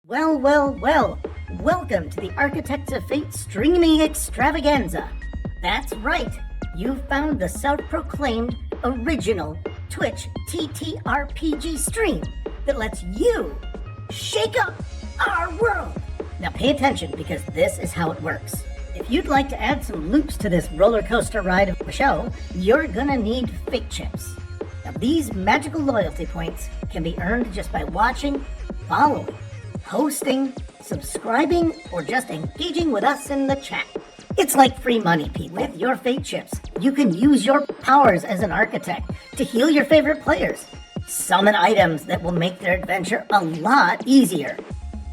Well, well, well, welcome to the Architects of Fate streaming extravaganza. That's right, you've found the self-proclaimed original Twitch TTRPG stream that lets you shake up our world. Now pay attention, because this is how it works. If you'd like to add some loops to this roller coaster ride of a show, you're gonna need fate chips. Now these magical loyalty points can be earned just by watching, following, hosting, subscribing, or just engaging with us in the chat. It's like free money, people. With your fate chips, you can use your powers as an architect to heal your favorite players, summon items that will make their adventure a lot easier,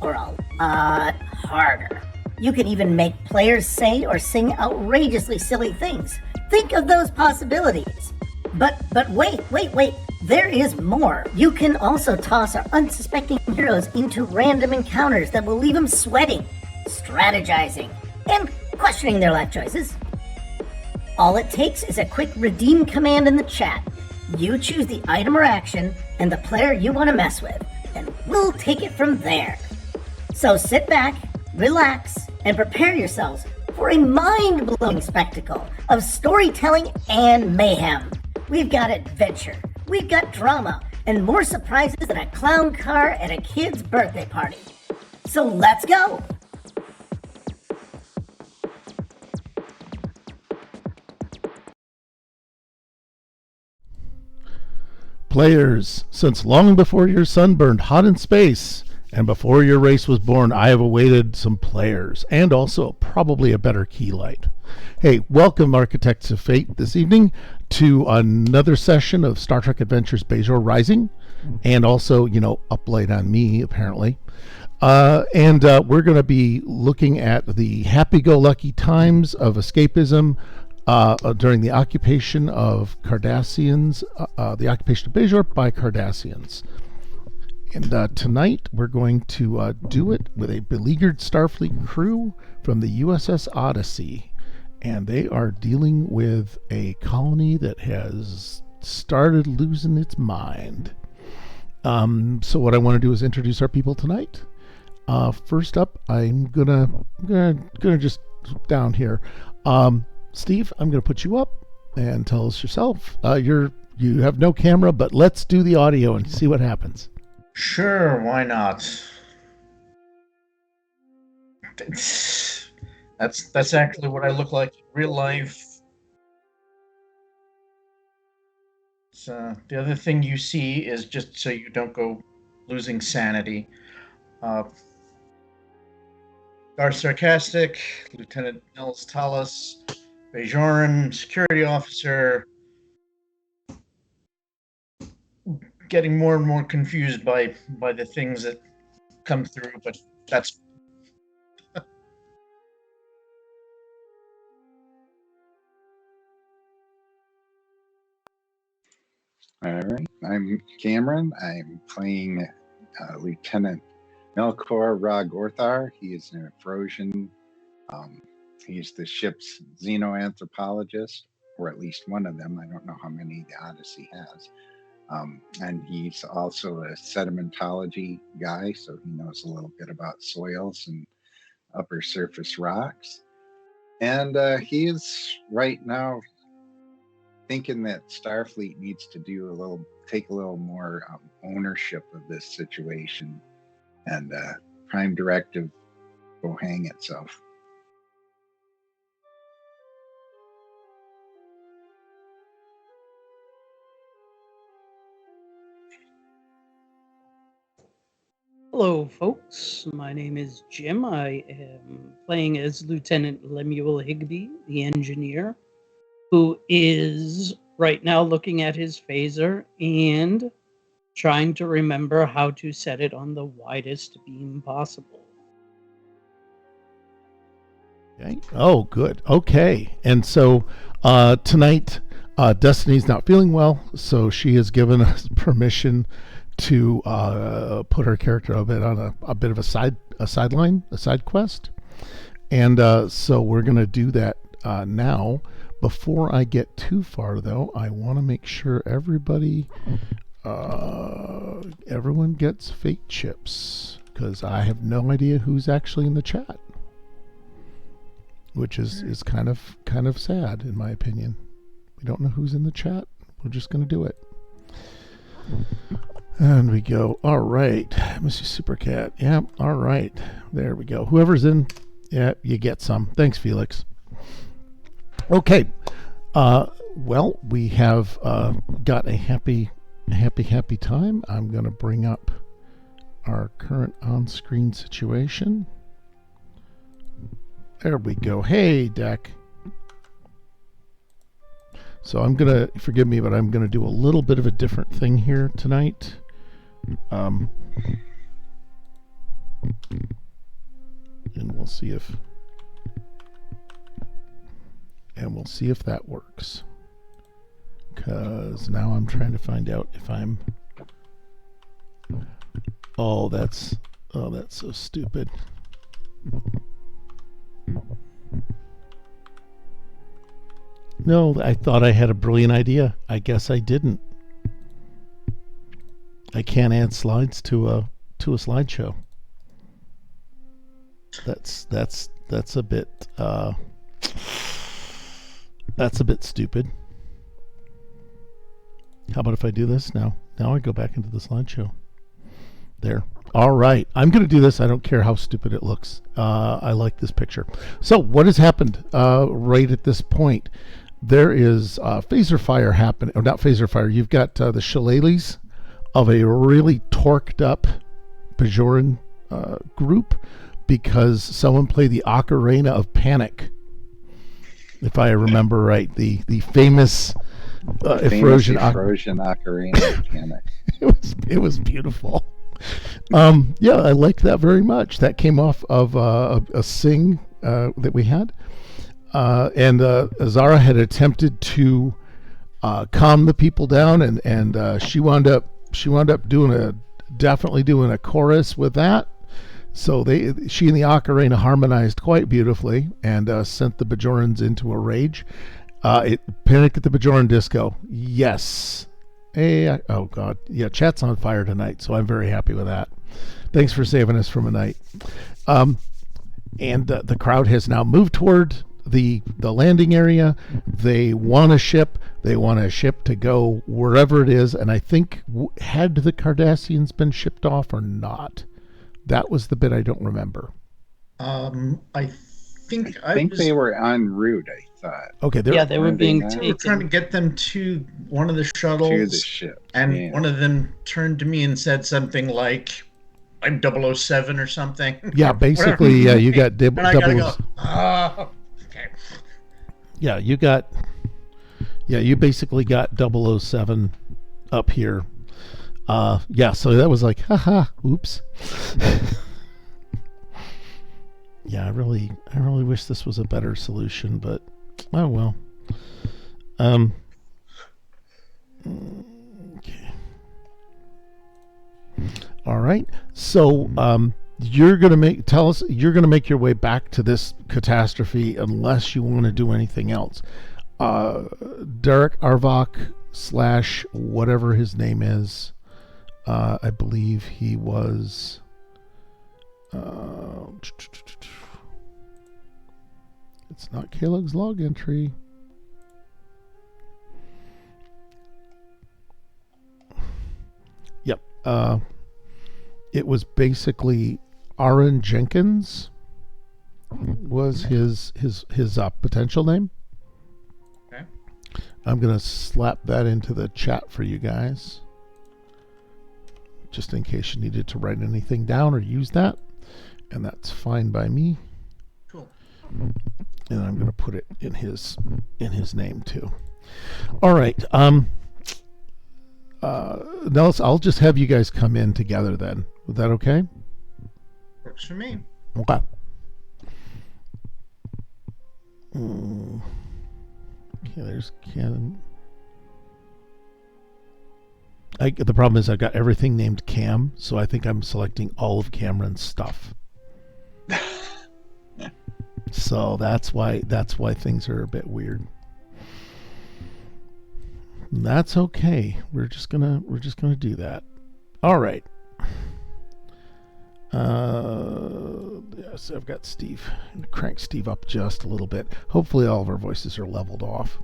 or a lot harder. You can even make players say or sing outrageously silly things. Think of those possibilities. But wait, there is more. You can also toss our unsuspecting heroes into random encounters that will leave them sweating, strategizing, and questioning their life choices. All it takes is a quick redeem command in the chat. You choose the item or action and the player you want to mess with, and we'll take it from there. So sit back, relax, and prepare yourselves for a mind-blowing spectacle of storytelling and mayhem. We've got adventure, we've got drama, and more surprises than a clown car at a kid's birthday party. So let's go! Players, since long before your sun burned hot in space, and before your race was born, I have awaited some players, and also probably a better key light. Hey, welcome Architects of Fate this evening to another session of Star Trek Adventures Bajor Rising, and also, up late on me, apparently. And we're going to be looking at the happy-go-lucky times of escapism during the occupation of Cardassians, the occupation of Bajor by Cardassians. And tonight we're going to do it with a beleaguered Starfleet crew from the USS Odyssey. And they are dealing with a colony that has started losing its mind. So what I want to do is introduce our people tonight. First up, I'm gonna just down here. Steve, I'm gonna put you up and tell us yourself. You have no camera, but let's do the audio and see what happens. Sure, why not? That's actually what I look like in real life. So the other thing you see is, just so you don't go losing sanity. Our sarcastic Lieutenant Nells Tallis, Bejoran, security officer, getting more and more confused by the things that come through, but that's all right. I'm Cameron. I'm playing Lieutenant Melkor Rog-Orthar. He is an Frosian. He's the ship's xenoanthropologist, or at least one of them. I don't know how many the Odyssey has. And he's also a sedimentology guy, so he knows a little bit about soils and upper surface rocks. And he is right now thinking that Starfleet needs to take a little more ownership of this situation, and Prime Directive go hang itself. Hello, folks. My name is Jim. I am playing as Lieutenant Lemuel Higby, the engineer, who is right now looking at his phaser and trying to remember how to set it on the widest beam possible. Okay. Oh, good. Okay. And so tonight, Destiny's not feeling well, so she has given us permission to put her character a bit on a bit of a side quest, and so we're gonna do that now. Before I get too far, though, I want to make sure everyone gets fate chips. because I have no idea who's actually in the chat, which is kind of sad in my opinion. We don't know who's in the chat. We're just going to do it. And we go, all right, Mr. Supercat. Yeah, all right. There we go. Whoever's in, yeah, you get some. Thanks, Felix. Okay. Well, we have got a happy time. I'm going to bring up our current on-screen situation. There we go. Hey, Deck. So I'm going to, forgive me, but I'm going to do a little bit of a different thing here tonight. And we'll see if that works. Because now I'm trying to find out if I'm... Oh, that's so stupid. No, I thought I had a brilliant idea. I guess I didn't. I can't add slides to a slideshow. That's a bit stupid. How about if I do this now? Now I go back into the slideshow. There. All right. I'm going to do this. I don't care how stupid it looks. I like this picture. So what has happened right at this point? There is phaser fire happening. Or not phaser fire. You've got the shillelaghs of a really torqued up Bajoran group because someone played the Ocarina of Panic. If I remember right. The famous... Ephrosion Ocarina of Panic. It was beautiful. Yeah, I liked that very much. That came off of a sing that we had, and Azara had attempted to calm the people down, and she wound up definitely doing a chorus with that. So she and the Ocarina harmonized quite beautifully and sent the Bejorans into a rage. It Panic at the Bejoran Disco. Yes. Hey, oh God. Yeah, chat's on fire tonight, so I'm very happy with that. Thanks for saving us from a night. And the crowd has now moved toward the landing area. They want a ship. They want a ship to go wherever it is. And I think, had the Cardassians been shipped off or not? That was the bit I don't remember. I think they were en route, I thought. Okay, they were being We were taken. trying to get them to one of the shuttles. To the ship. And yeah. one of them turned to me and said something like, I'm 007 or something. Yeah, basically, yeah, you got and I gotta go, okay. Yeah, you basically got 007 up here. Yeah, so that was like, haha, oops. Yeah, I really wish this was a better solution, but oh well. Okay. All right. So you're gonna make your way back to this catastrophe unless you want to do anything else. Derek Arvok / whatever his name is. I believe he was. It's not Kalog's log entry. Yep. It was basically Aaron Jenkins was his potential name. Okay. I'm gonna slap that into the chat for you guys, just in case you needed to write anything down or use that, and that's fine by me. Cool. And I'm going to put it in his name too. All right. Nells, I'll just have you guys come in together then. Is that okay? Works for me. Okay. Okay, there's Cam. The problem is I've got everything named Cam, so I think I'm selecting all of Cameron's stuff. So that's why things are a bit weird. That's okay. We're just gonna do that. All right. So I've got Steve. Crank Steve up just a little bit. Hopefully all of our voices are leveled off.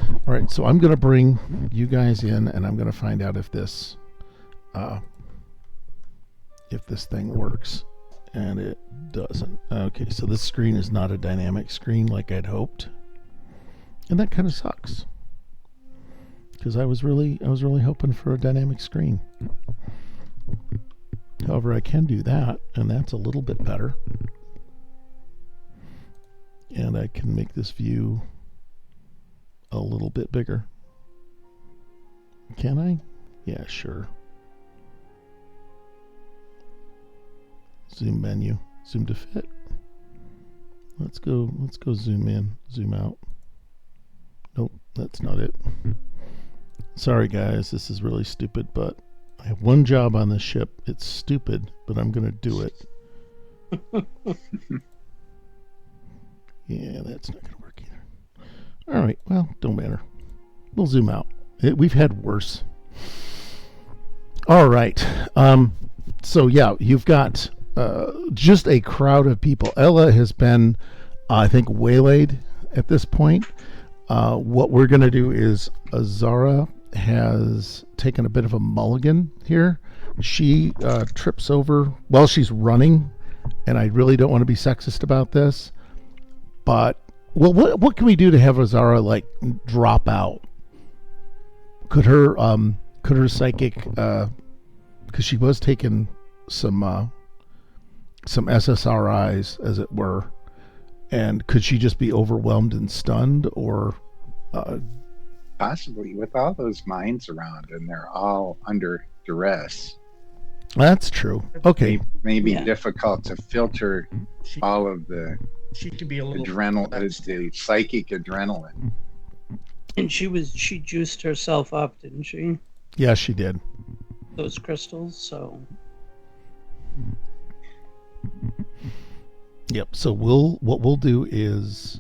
All right, so I'm going to bring you guys in, and I'm going to find out if this thing works. And it doesn't. Okay, so this screen is not a dynamic screen like I'd hoped. And that kind of sucks. Because I was really hoping for a dynamic screen. However, I can do that, and that's a little bit better. And I can make this view a little bit bigger. Can I? Yeah, sure. Zoom menu. Zoom to fit. Let's go zoom in, zoom out. Nope, that's not it. Sorry guys, this is really stupid, but I have one job on this ship. It's stupid, but I'm going to do it. Yeah, that's not going to work either. All right, well, don't matter. We'll zoom out. We've had worse. All right. So, yeah, you've got just a crowd of people. Ella has been, I think, waylaid at this point. What we're going to do is Azara has taken a bit of a mulligan here. She trips over while she's running, and I really don't want to be sexist about this, but well, what can we do to have Azara like drop out? Could her psychic, because she was taking some SSRIs, as it were, and could she just be overwhelmed and stunned, or Possibly, with all those mines around and they're all under duress. That's true. Okay. Maybe Yeah. difficult to filter She, all of the she could be a little the psychic adrenaline. And she juiced herself up, didn't she? Yeah, she did. Those crystals, so Yep. So what we'll do is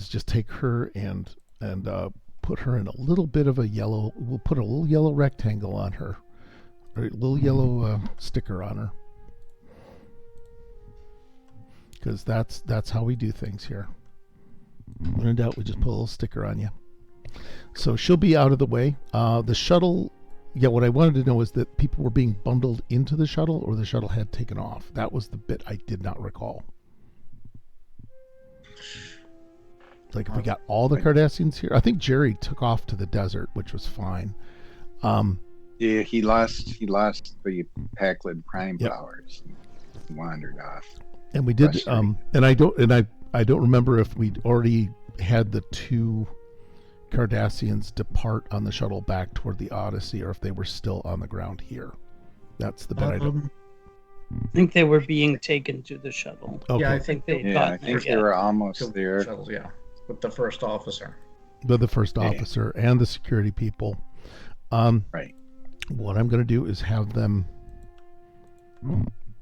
just take her and put her in a little bit of a yellow. We'll put a little yellow rectangle on her, or a little yellow sticker on her, because that's how we do things here. When in doubt, we just put a little sticker on you. So she'll be out of the way. The shuttle. Yeah, what I wanted to know is that people were being bundled into the shuttle, or the shuttle had taken off. That was the bit I did not recall. Like, if we got all the Cardassians here, I think Jerry took off to the desert, which was fine. Yeah, he lost the Packlid prime Yep. powers. He wandered off. And we did. Frustrating. And I don't remember if we'd already had the two Cardassians depart on the shuttle back toward the Odyssey, or if they were still on the ground here. That's the bit I don't. I think they were being taken to the shuttle. Okay. Yeah, I I think think they'd Yeah, I gotten there think they yet. were almost killed there. shuttles, yeah, with the first officer. But the first Yeah. officer and the security people. Right. What I'm going to do is have them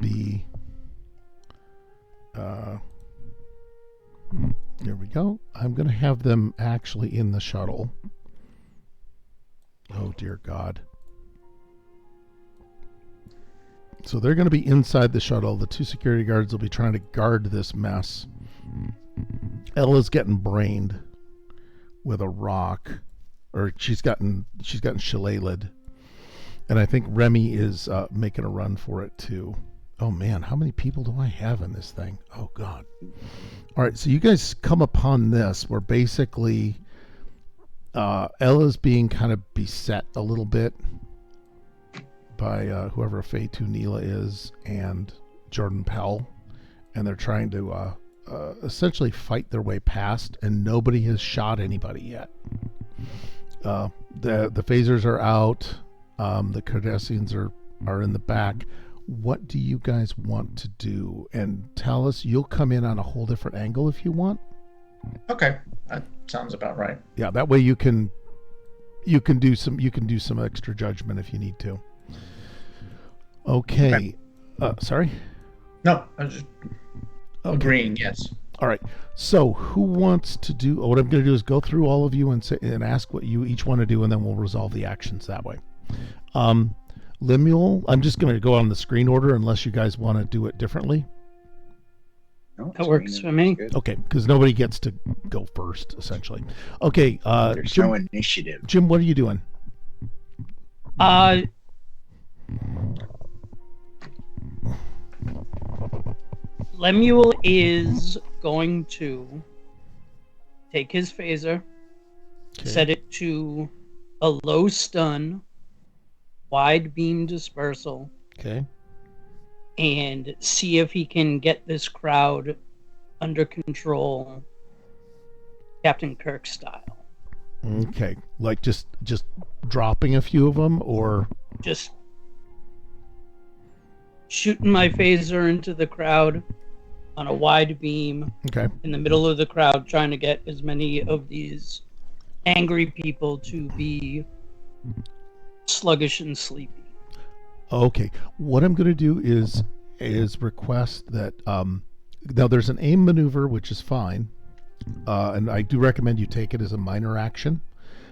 be. There we go. I'm going to have them actually in the shuttle. Oh, dear God. So they're going to be inside the shuttle. The two security guards will be trying to guard this mess. Ella's getting brained with a rock, or she's gotten shillelagh'd. And I think Remy is making a run for it too. Oh man, how many people do I have in this thing? Oh God. All right, so you guys come upon this where basically Ella's being kind of beset a little bit by whoever Fatu Neela is and Jordan Pell, and they're trying to essentially fight their way past, and nobody has shot anybody yet. The phasers are out. The Cardassians are in the back. What do you guys want to do? And tell us. You'll come in on a whole different angle if you want. Okay, that sounds about right. Yeah, that way you can do some extra judgment if you need to. Okay. Sorry. No, I was just agreeing. Yes. All right. So who wants to do? What I'm going to do is go through all of you and ask what you each want to do, and then we'll resolve the actions that way. Lemuel, I'm just going to go on the screen order unless you guys want to do it differently. No, That works for me. good. Okay, because nobody gets to go first, essentially. Okay, There's Jim, no initiative. Jim, what are you doing? Lemuel is going to take his phaser, Okay. set it to a low stun, wide beam dispersal, Okay. and see if he can get this crowd under control, Captain Kirk style. Okay, like just dropping a few of them, or Just shooting my phaser into the crowd on a wide beam okay. in the middle of the crowd, trying to get as many of these angry people to be sluggish and sleepy. Okay, what I'm going to do is request that now there's an aim maneuver, which is fine, and I do recommend you take it as a minor action.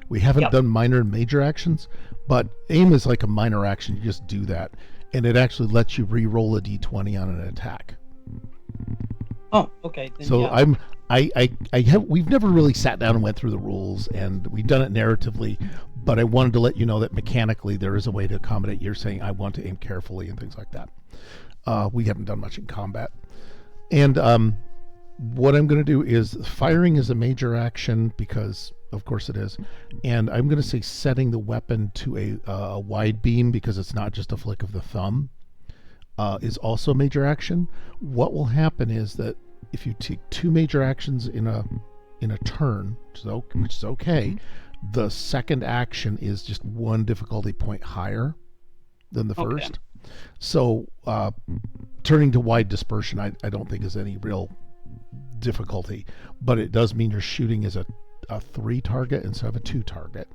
We haven't Yep. done minor and major actions, but aim is like a minor action. You just do that, and it actually lets you re-roll a d20 on an attack. Oh, okay. Then So yeah. I have we've never really sat down and went through the rules, and we've done it narratively, but I wanted to let you know that mechanically there is a way to accommodate. You're saying I want to aim carefully and things like that. We haven't done much in combat, and what I'm going to do is firing is a major action because of course it is, and I'm going to say setting the weapon to a wide beam because it's not just a flick of the thumb. Is also a major action. What will happen is that if you take two major actions in a turn, which is okay, the second action is just one difficulty point higher than the Okay. first. So turning to wide dispersion, I don't think is any real difficulty, but it does mean you're shooting as a 3 target instead of a 2 target.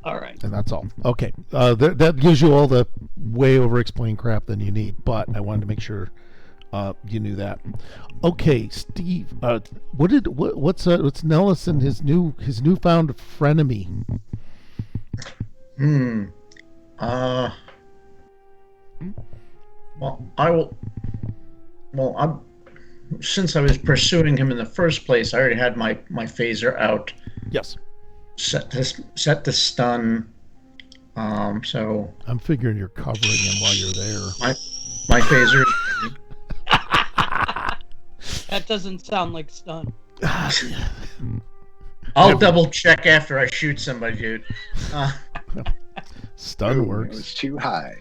All right. And that's all. Okay. That gives you all the way over explained crap than you need, but I wanted to make sure you knew that. Okay, Steve. What's Nellis and his newfound frenemy? Well, I will. Well, since I was pursuing him in the first place, I already had my phaser out. Yes. Set the stun. So I'm figuring you're covering him while you're there. my phaser. That doesn't sound like stun. I'll double check after I shoot somebody, dude. Stun It works. was too high.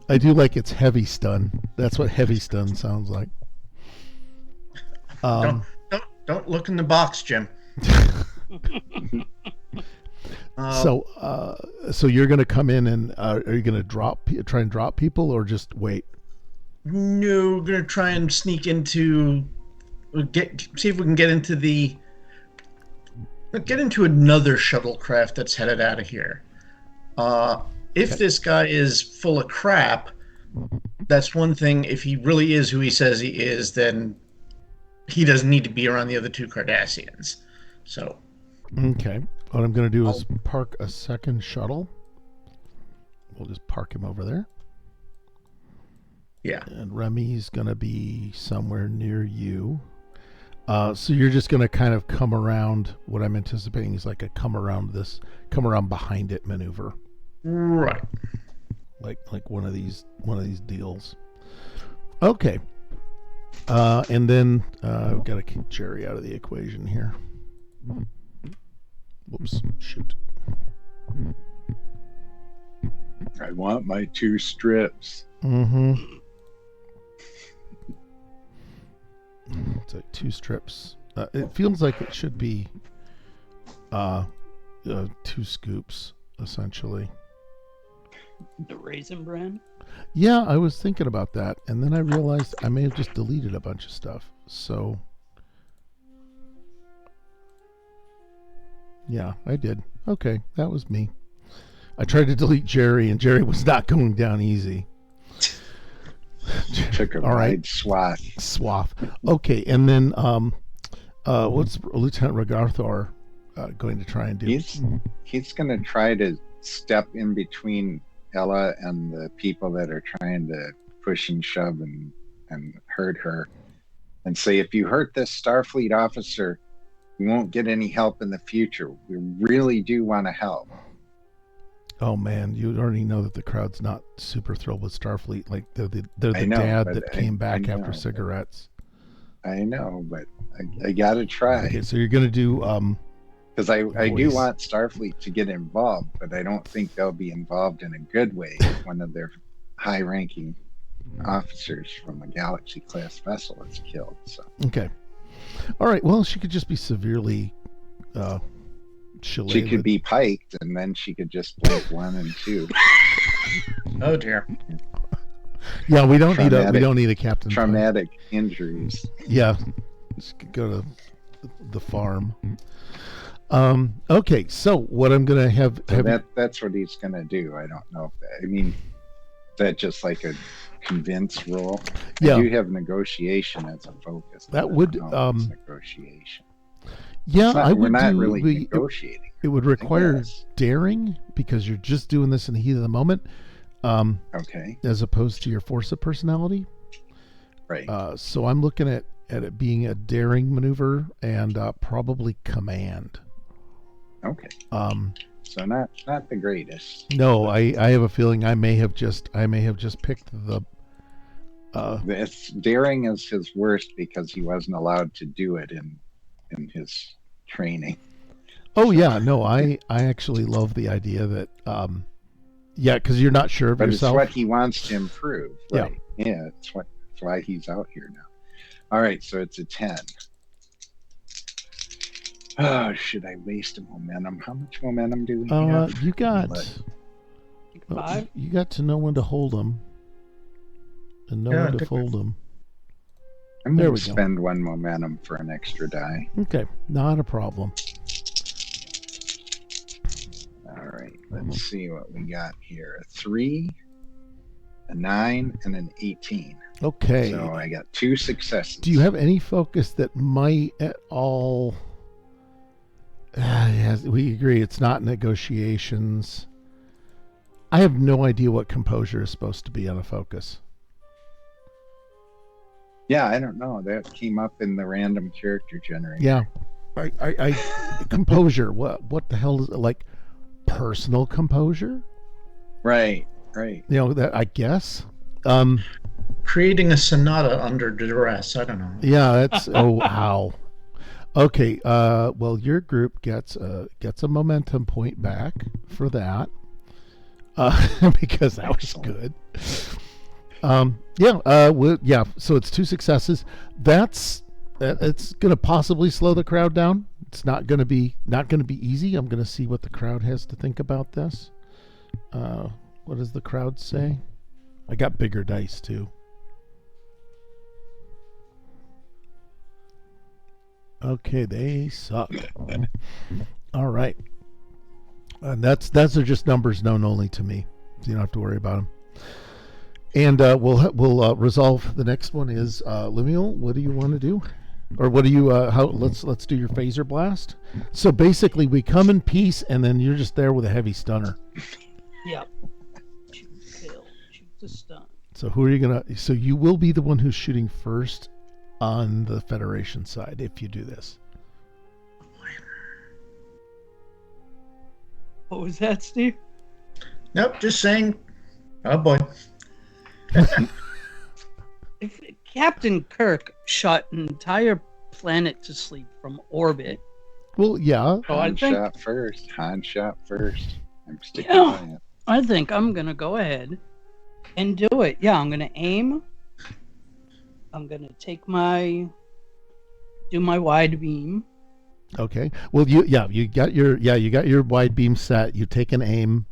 I do like it's heavy stun. That's what heavy stun sounds like. Don't look in the box, Jim. So you're going to come in and are you going to try and drop people or just wait? No, we're gonna try and sneak into see if we can get into another shuttlecraft that's headed out of here. If this guy is full of crap, that's one thing. If he really is who he says he is, then he doesn't need to be around the other two Cardassians. So Okay. What I'm going to do is park a second shuttle. We'll just park him over there. yeah, And Remy's going to be somewhere near you. So you're just going to kind of come around. What I'm anticipating is like a come around behind it maneuver, right. like one of these deals. Okay. And then we've got to keep Jerry out of the equation here. Whoops! Shoot. I want my 2 strips. Mm-hmm. It's like 2 strips. It feels like it should be 2 scoops, essentially. The Raisin Bran. Yeah, I was thinking about that, and then I realized I may have just deleted a bunch of stuff. So, yeah, I did. Okay, that was me. I tried to delete Jerry, and Jerry was not going down easy. Took a All right. wide swath. Okay, and then what's Lieutenant Regarthor going to try and do? He's going to try to step in between Ella and the people that are trying to push and shove and hurt her, and say, if you hurt this Starfleet officer, you won't get any help in the future. We really do want to help. Oh man, you already know that the crowd's not super thrilled with Starfleet. Like they're the know, dad but that came back I after know, cigarettes. I know, but I gotta try. Okay, so you're gonna do Because I do voice. want Starfleet to get involved, but I don't think they'll be involved in a good way if one of their high-ranking officers from a Galaxy-class vessel is killed. So Okay. All right. Well, she could just be severely she could be piked, and then she could just blink 1 and 2. Oh dear. Yeah, we don't need a captain. Traumatic injuries. Yeah. Just go to the farm. Okay, so what I'm gonna have That's what he's gonna do. I don't know. I mean, is that just like a convince roll? Yeah. I do have negotiation as a focus. That would negotiation. Yeah, I would We're not do. really negotiating. It would require guess. daring because you're just doing this in the heat of the moment, Okay. as opposed to your force of personality. Right. So I'm looking at it being a daring maneuver and probably command. Okay. So not the greatest. No, I have a feeling I may have just picked the. This daring is his worst because he wasn't allowed to do it in his training. Oh yeah, no, I actually love the idea that yeah, because you're not sure of But yourself. it's what he wants to improve. Yeah. Right. Yeah. It's why he's out here now. All right. So it's a 10. Oh, should I waste a momentum? How much momentum do we have? You got Five. you got to know when to hold them and know when to fold them. I'm There going we to go. spend 1 momentum for an extra die. Okay, not a problem. All right, let's see what we got here. A 3, a 9, and an 18. Okay. So I got 2 successes. Do you have any focus that might at all? Yes, we agree. It's not negotiations. I have no idea what composure is supposed to be on a focus. Yeah, I don't know. That came up in the random character generator. Yeah, I composure. What the hell is it? Like personal composure? Right. You know that I guess. Creating a sonata under duress. I don't know. Yeah, that's oh wow. Okay, well your group gets a momentum point back for that. Because that was good. Yeah, so it's 2 successes. It's going to possibly slow the crowd down. It's not going to be easy. I'm going to see what the crowd has to think about this. What does the crowd say? I got bigger dice too. Okay, they suck. All right. And those are just numbers known only to me, so you don't have to worry about them. And we'll resolve. The next one is Lemuel. What do you want to do, or what do you? Let's do your phaser blast. So basically, we come in peace, and then you're just there with a heavy stunner. Yep. Shoot, kill, shoot the stun. So who are you gonna? So you will be the one who's shooting first on the Federation side if you do this. What was that, Steve? Nope, just saying. Oh boy. If Captain Kirk shot an entire planet to sleep from orbit, Well, yeah. so I Han think shot first. I'm sticking Yeah. by it. I think I'm gonna go ahead and do it. Yeah, I'm gonna aim. I'm gonna do my wide beam. Okay. Well, you got your wide beam set. You take an aim,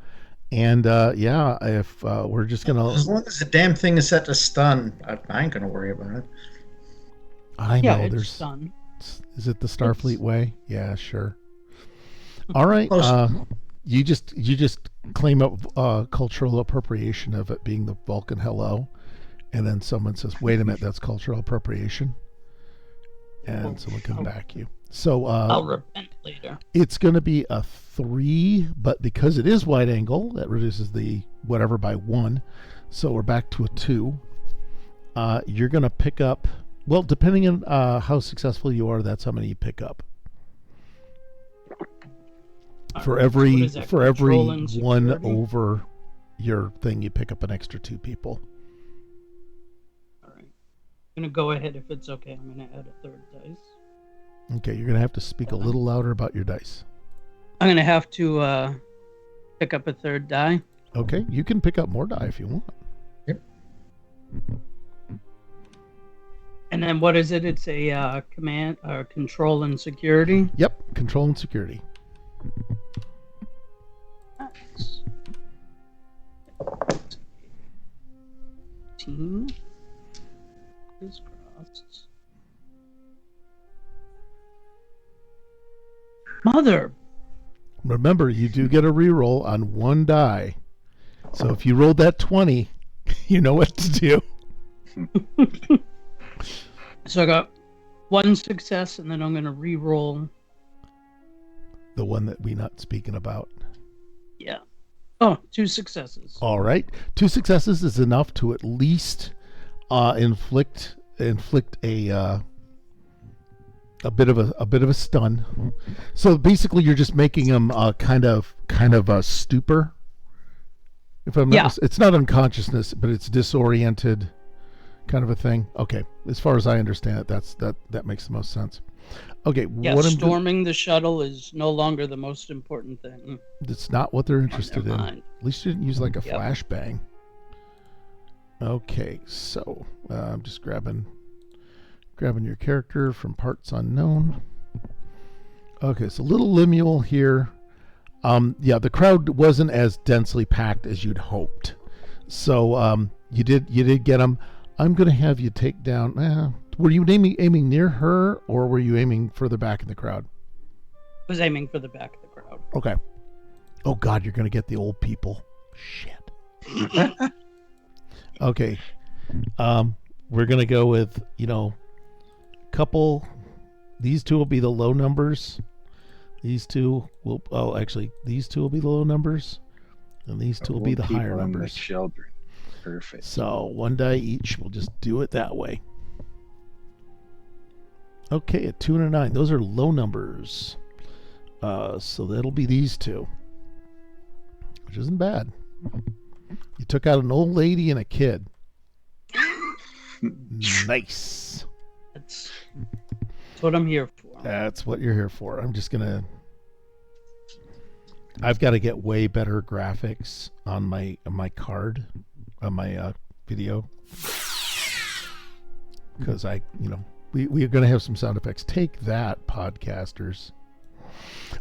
and if we're just gonna. As long as the damn thing is set to stun, I ain't gonna worry about it. I Yeah, know it's there's. done. Is it the Starfleet way? Yeah, sure. All right. Close. You just claim up cultural appropriation of it being the Vulcan hello, and then someone says, "Wait a minute, that's cultural appropriation," and someone can back you. So I'll repent later. it's going to be a 3, but because it is wide angle, that reduces the whatever by 1. So we're back to a 2. You're going to pick up, well, depending on how successful you are, that's how many you pick up. For every What is that, control and 1 security? over your thing, you pick up an extra 2 people. All right. I'm going to go ahead if it's okay. I'm going to add a third dice. Okay, you're going to have to speak a little louder about your dice. I'm going to have to pick up a third die. Okay, you can pick up more die if you want. Yep. And then what is it? It's a command or control and security. Yep, control and security. Nice. 18. Fingers crossed. Mother. Remember, you do get a reroll on 1 die. So if you rolled that 20, you know what to do. So I got 1 success, and then I'm going to re-roll. The one that we're not speaking about. Yeah. Oh, 2 successes. All right. 2 successes is enough to at least inflict a bit of a stun. So basically, you're just making him kind of a stupor. If I'm not, it's not unconsciousness, but it's disoriented, kind of a thing. Okay, as far as I understand it, that makes the most sense. Okay, Yeah, what storming the shuttle is no longer the most important thing. It's not what they're interested in. mind. At least you didn't use like a Yep. flashbang. Okay, so I'm just grabbing your character from parts unknown. Okay, so little Lemuel here. Yeah, the crowd wasn't as densely packed as you'd hoped. So you did get him. I'm gonna have you take down. Were you aiming near her, or were you aiming further back in the crowd? I was aiming for the back of the crowd. Okay. Oh God, you're gonna get the old people. Shit. Okay. We're gonna go with couple. These 2 will be the low numbers. These 2 will. Oh, actually, these 2 will be the low numbers, and these 2 will be the Old higher people and the numbers. children. Perfect. So 1 die each. We'll just do it that way. Okay, a 2 and a 9. Those are low numbers. So that'll be these 2, which isn't bad. You took out an old lady and a kid. Nice. That's what I'm here for. That's what you're here for. I've got to get way better graphics on my card, on my video, because we are going to have some sound effects. Take that, podcasters.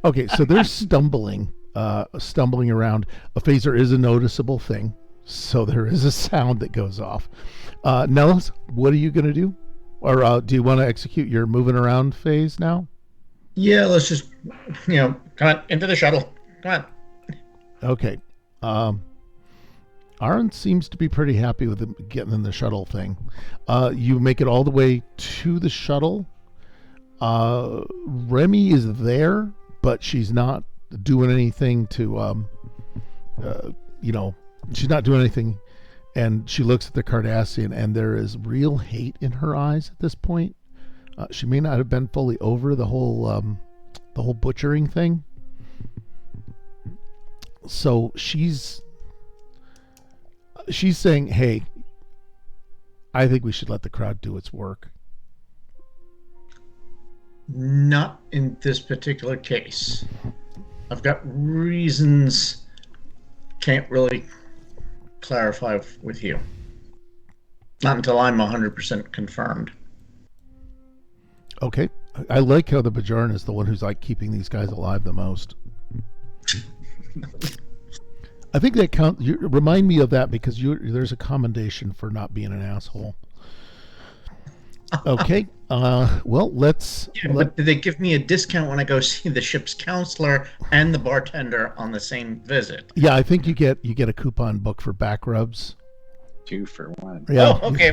Okay, so they're stumbling around. A phaser is a noticeable thing, so there is a sound that goes off. Nells, what are you going to do? Or do you want to execute your moving around phase now? Yeah, let's just, come on, into the shuttle. Come on. Okay. Aaron seems to be pretty happy with getting in the shuttle thing. You make it all the way to the shuttle. Remy is there, but she's not doing anything to, she's not doing anything. And she looks at the Cardassian, and there is real hate in her eyes at this point. She may not have been fully over the whole butchering thing. So she's saying, "Hey, I think we should let the crowd do its work." Not in this particular case. I've got reasons. Can't really clarify with you. Not until I'm 100% confirmed. Okay. I like how the Bajoran is the one who's like keeping these guys alive the most. I think that remind me of that because there's a commendation for not being an asshole. Okay. Well, let's. Yeah, but did they give me a discount when I go see the ship's counselor and the bartender on the same visit? Yeah, I think you get a coupon book for back rubs. 2 for 1. Yeah. Oh, okay.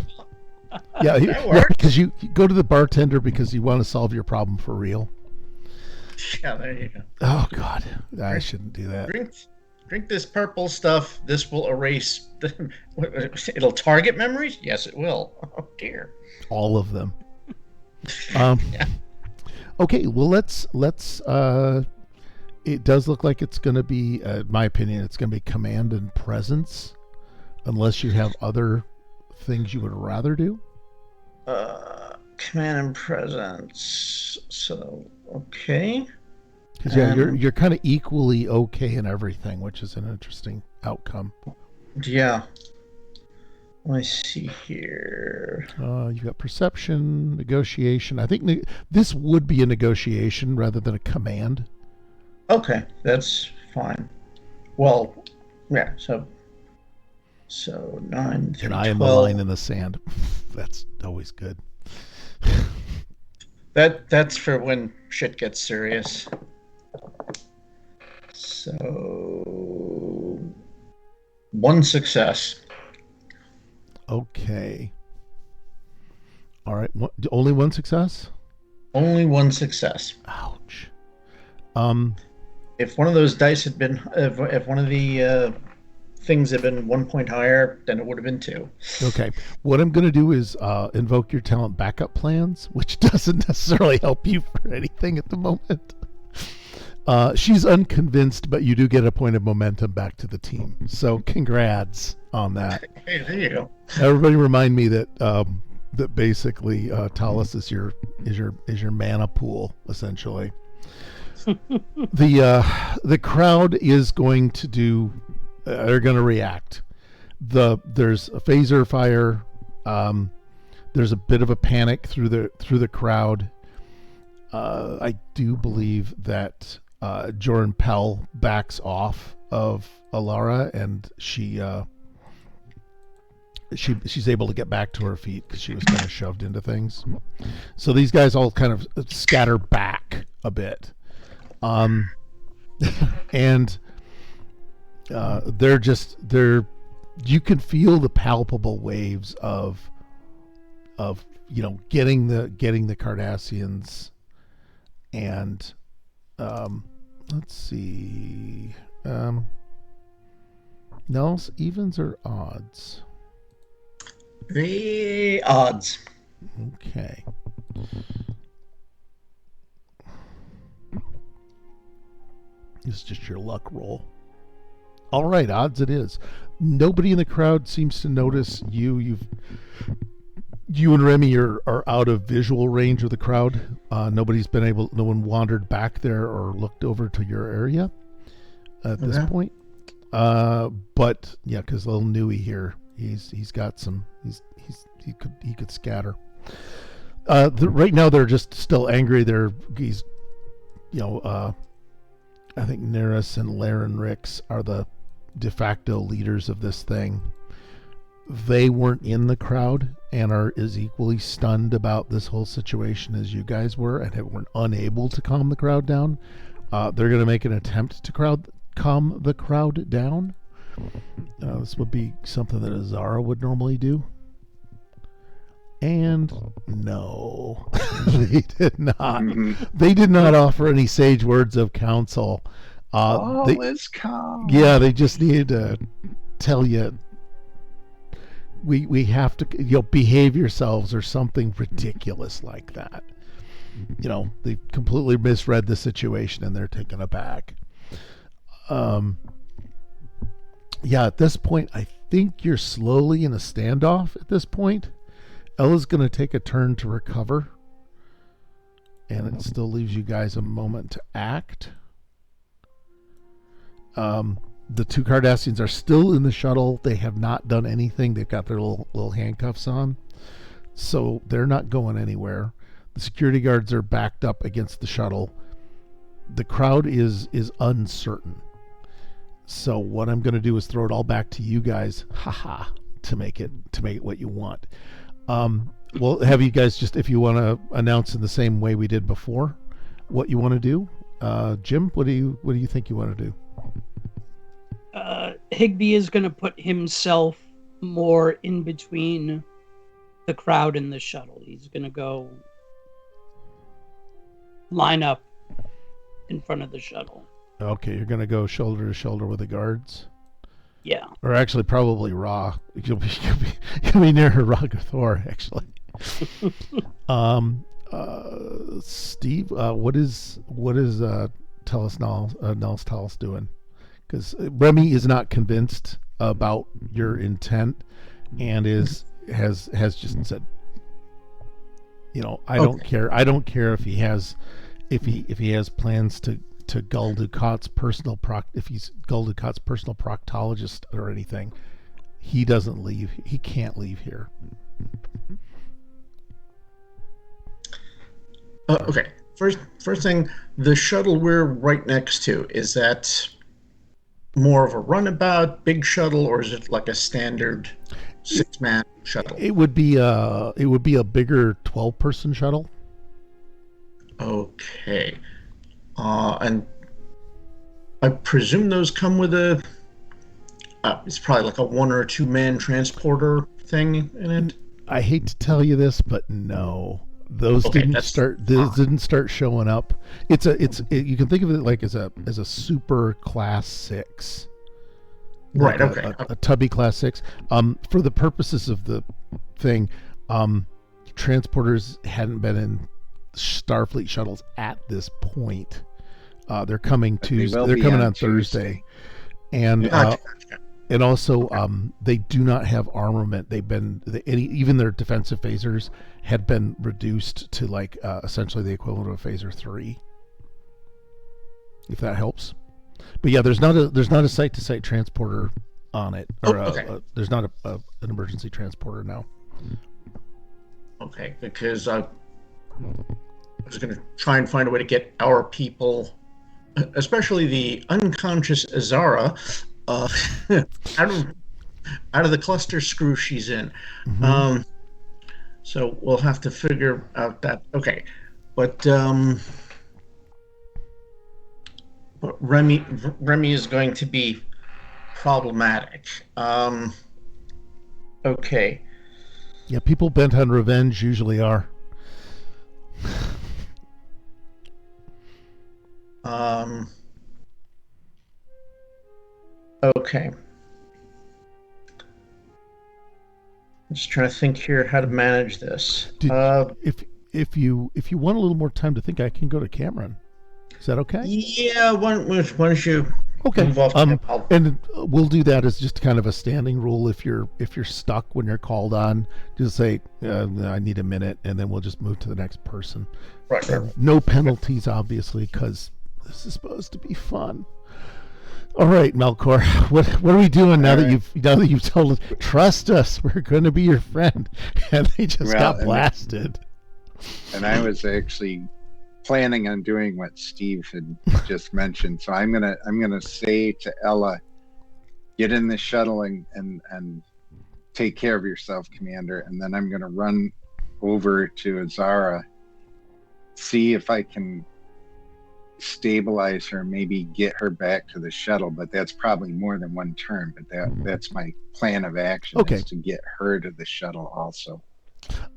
Yeah, That works. because you go to the bartender because you want to solve your problem for real. Yeah, there you go. Oh God, I shouldn't do that. Drink this purple stuff. This will erase. It'll target memories. Yes, it will. Oh dear. All of them. Yeah. Okay, well let's. It does look like it's going to be, in my opinion, it's going to be command and presence, unless you have other things you would rather do. Command and presence. So okay. Because you're kind of equally okay in everything, which is an interesting outcome. Yeah. Let me see here. You got perception, negotiation. I think this would be a negotiation rather than a command. Okay, that's fine. Well, yeah. So 9 through And I am 12. the line in the sand. That's always good. That's for when shit gets serious. So 1 success. Okay. All right. Only 1 success? Only 1 success. Ouch. If one of those dice had been, if one of the things had been 1 point higher, then it would have been 2. Okay. What I'm going to do is invoke your talent backup plans, which doesn't necessarily help you for anything at the moment. She's unconvinced, but you do get a point of momentum back to the team. So congrats on that. Hey, there you go. Everybody remind me that that basically Talos is your mana pool, essentially. The crowd is going to do. They're going to react. There's a phaser fire. There's a bit of a panic through the crowd. I do believe that Joran Pell backs off of Alara, and she's able to get back to her feet because she was kind of shoved into things. So these guys all kind of scatter back a bit. And they're you can feel the palpable waves of getting the Cardassians, and let's see, Nells, evens or odds? The odds. Okay. This is just your luck roll. All right, odds it is. Nobody in the crowd seems to notice you. You and Remy are out of visual range of the crowd. No one wandered back there or looked over to your area at this point. But yeah, because little Nui here, he's got some. He could scatter. Right now they're just still angry. I think Neris and Laren Rix are the de facto leaders of this thing. They weren't in the crowd and are as equally stunned about this whole situation as you guys were, and were unable to calm the crowd down. They're going to make an attempt to calm the crowd down. This would be something that Azara would normally do. And no, they did not. Mm-hmm. They did not offer any sage words of counsel. Let's calm. Yeah, they just needed to tell you, we have to, behave yourselves or something ridiculous like that. They completely misread the situation and they're taken aback. Yeah, at this point, I think you're slowly in a standoff at this point. Ella's going to take a turn to recover, and it still leaves you guys a moment to act. The 2 Cardassians are still in the shuttle. They have not done anything. They've got their little handcuffs on, so they're not going anywhere. The security guards are backed up against the shuttle. The crowd is uncertain. So what I'm going to do is throw it all back to you guys, to make it what you want. Well, have you guys if you want to announce in the same way we did before, what you want to do. Jim, what do you think you want to do? Higby is going to put himself more in between the crowd and the shuttle. He's going to go line up in front of the shuttle. Okay, you're gonna go shoulder to shoulder with the guards, Yeah. or actually probably Ra. You'll be near Rog or Thor actually. Steve, what is Nells Tells doing? Because Remy is not convinced about your intent, and has just said, I don't care. I don't care if he has plans to Gul Dukat's personal if he's Gul Dukat's personal proctologist or anything. He doesn't leave. He can't leave here. Okay. First thing, the shuttle we're right next to, is that more of a runabout, big shuttle, or is it like a standard 6-man shuttle? It would be a bigger 12-person shuttle. Okay. And I presume those come with it's probably like a 1 or 2 man transporter thing in it. I hate to tell you this, but no. Those didn't start showing up. You can think of it like as a super class 6. Right, like okay. A tubby class 6. For the purposes of the thing, transporters hadn't been in Starfleet shuttles at this point. They're coming on Thursday. And and also they do not have armament. Even their defensive phasers had been reduced to like essentially the equivalent of a phaser 3. If that helps. But yeah, there's not a site-to-site transporter on it, or there's not an emergency transporter now. Okay, because I was going to try and find a way to get our people, especially the unconscious Azara, out of the cluster screw she's in. Mm-hmm. So we'll have to figure out that. Okay, but Remy is going to be problematic. Okay. Yeah, people bent on revenge usually are. Okay. I'm just trying to think here how to manage this. If you want a little more time to think, I can go to Cameron. Is that okay? Yeah. Why don't you? Okay. Move off to and we'll do that as just kind of a standing rule. If you're stuck when you're called on, just say I need a minute, and then we'll just move to the next person. Right. No penalties, obviously, because this is supposed to be fun. All right, Melkor, what are we doing now that you've told us? Trust us, we're going to be your friend, and they just got blasted. And I was actually planning on doing what Steve had just mentioned. So I'm gonna say to Ella, get in the shuttle and take care of yourself, Commander. And then I'm gonna run over to Azara, see if I can stabilize her, maybe get her back to the shuttle. But that's probably more than one turn. But that's my plan of action, is to get her to the shuttle also.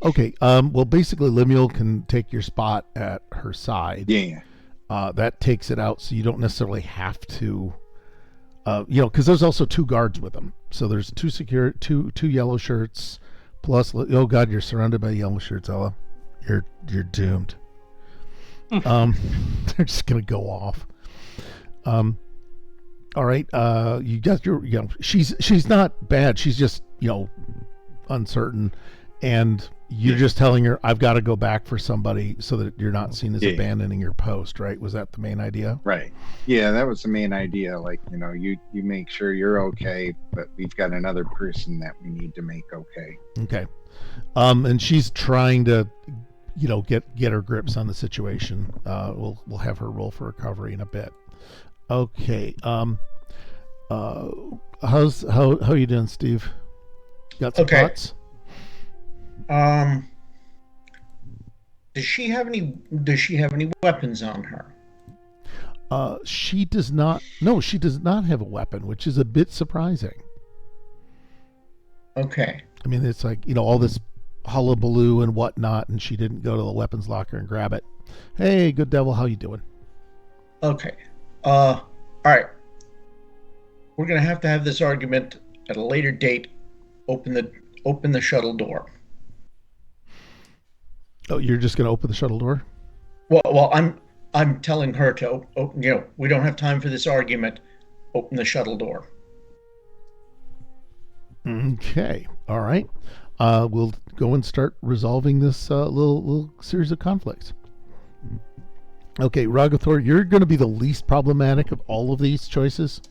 Okay. Well, basically, Lemuel can take your spot at her side. Yeah. That takes it out, so you don't necessarily have to, because there's also 2 guards with them. So there's 2 yellow shirts, plus, oh God, you're surrounded by yellow shirts, Ella. You're doomed. They're just gonna go off. All right. You got your, she's not bad. She's just, uncertain. And you're just telling her, I've got to go back for somebody so that you're not seen as abandoning your post, right? Was that the main idea? Right. Yeah, that was the main idea. Like, you make sure you're okay, but we've got another person that we need to make okay. Okay. And she's trying to, get her grips on the situation. We'll have her roll for recovery in a bit. Okay. How are you doing, Steve? Got some thoughts? Does she have any weapons on her? She does not. No, she does not have a weapon, which is a bit surprising. Okay. I mean, it's like, all this hullabaloo and whatnot, and she didn't go to the weapons locker and grab it. Hey, good devil, how you doing? Okay. All right. We're gonna have to have this argument at a later date. Open the shuttle door. Oh, you're just going to open the shuttle door? Well, I'm telling her to open. We don't have time for this argument. Open the shuttle door. Okay. All right. We'll go and start resolving this little series of conflicts. Okay, Ragathor, you're going to be the least problematic of all of these choices.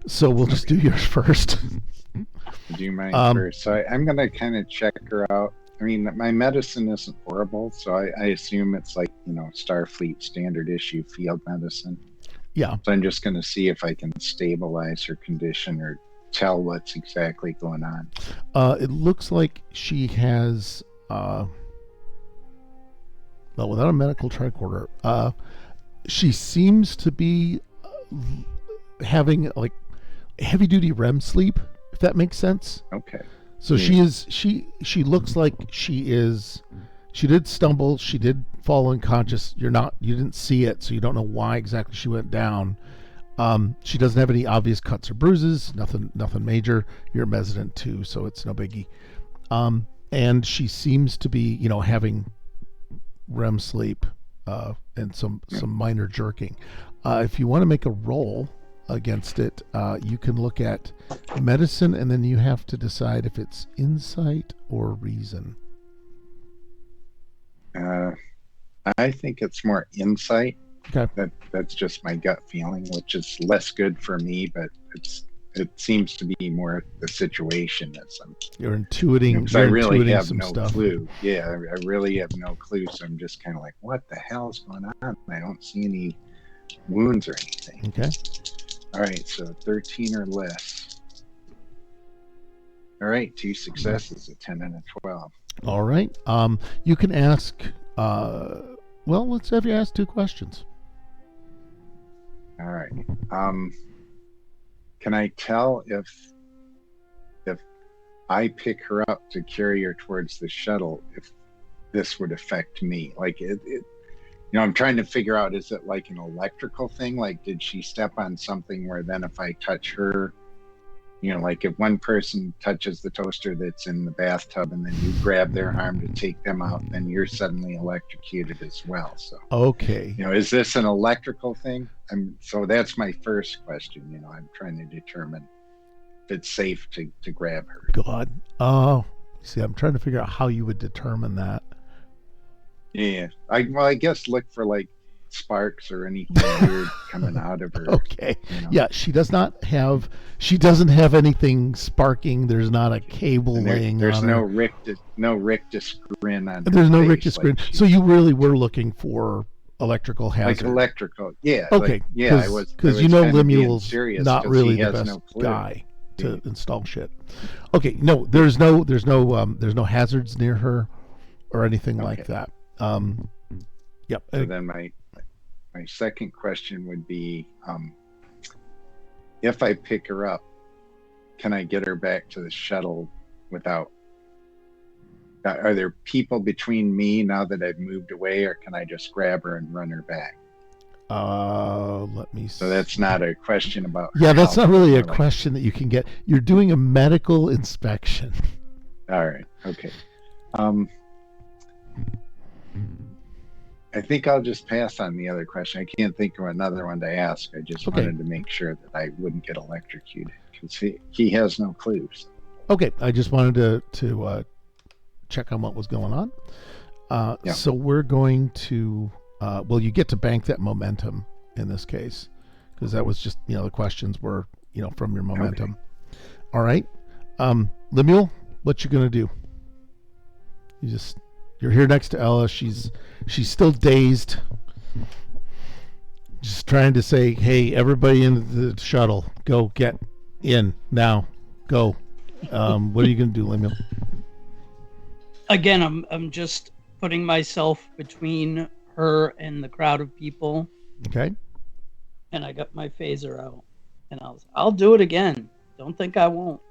So we'll just do yours first. Do mine first. So I'm going to kind of check her out. I mean, my medicine isn't horrible, so I assume it's like, Starfleet standard issue field medicine. Yeah. So I'm just going to see if I can stabilize her condition or tell what's exactly going on. It looks like she has, well, without a medical tricorder, she seems to be having like heavy duty REM sleep, if that makes sense. Okay. So Yeah. she looks like she did stumble, she did fall unconscious. You didn't see it, so you don't know why exactly she went down. She doesn't have any obvious cuts or bruises, nothing major. You're resident too, so it's no biggie. And she seems to be, having REM sleep and some minor jerking. If you want to make a roll against it, you can look at medicine, and then you have to decide if it's insight or reason. I think it's more insight. Okay. That's just my gut feeling, which is less good for me, but it seems to be more the situation that You're intuiting. because I really intuiting have some no stuff. clue. Yeah, I really have no clue. So I'm just kind of like, what the hell's going on? I don't see any wounds or anything. Okay. All right, so 13 or less. All right, 2 successes, a 10 and a 12. All right. You can ask. Well, let's have you ask 2 questions. All right. Can I tell if I pick her up to carry her towards the shuttle, if this would affect me? Like I'm trying to figure out, is it like an electrical thing? Like, did she step on something where then if I touch her, like if one person touches the toaster that's in the bathtub and then you grab their arm to take them out, then you're suddenly electrocuted as well. So, Okay. is this an electrical thing? So that's my first question. I'm trying to determine if it's safe to grab her. God. See, I'm trying to figure out how you would determine that. Yeah. I guess look for like sparks or anything weird coming out of her. Okay. Yeah, she doesn't have anything sparking. There's not a cable laying there's on no her. rictus grin on her There's no face, rictus grin. So you really were looking for electrical hazard. like electrical. Yeah. Okay. I was because kind of being Lemuel's serious not 'cause really he the has best no clue. guy to Yeah. install shit. Okay. No, there's no hazards near her or anything like Okay. that. Yep. So then my second question would be, if I pick her up, can I get her back to the shuttle without? Are there people between me now that I've moved away, or can I just grab her and run her back? Let me see. So that's not a question about. Yeah, that's not really a Like, question that you can get. You're doing a medical inspection. all right. Okay. I think I'll just pass on the other question. I can't think of another one to ask. I just Okay. wanted to make sure that I wouldn't get electrocuted because he has no clues. Okay, I just wanted to check on what was going on. Yeah. So we're going to, you get to bank that momentum in this case, because that was just, the questions were, from your momentum. Okay. All right. Lemuel, what you going to do? You're here next to Ella. She's still dazed. Just trying to say, hey, everybody in the shuttle, go get in now. Go. What are you going to do, Lemuel? Again, I'm just putting myself between her and the crowd of people, Okay. and I got my phaser out, and I'll do it again. Don't think I won't.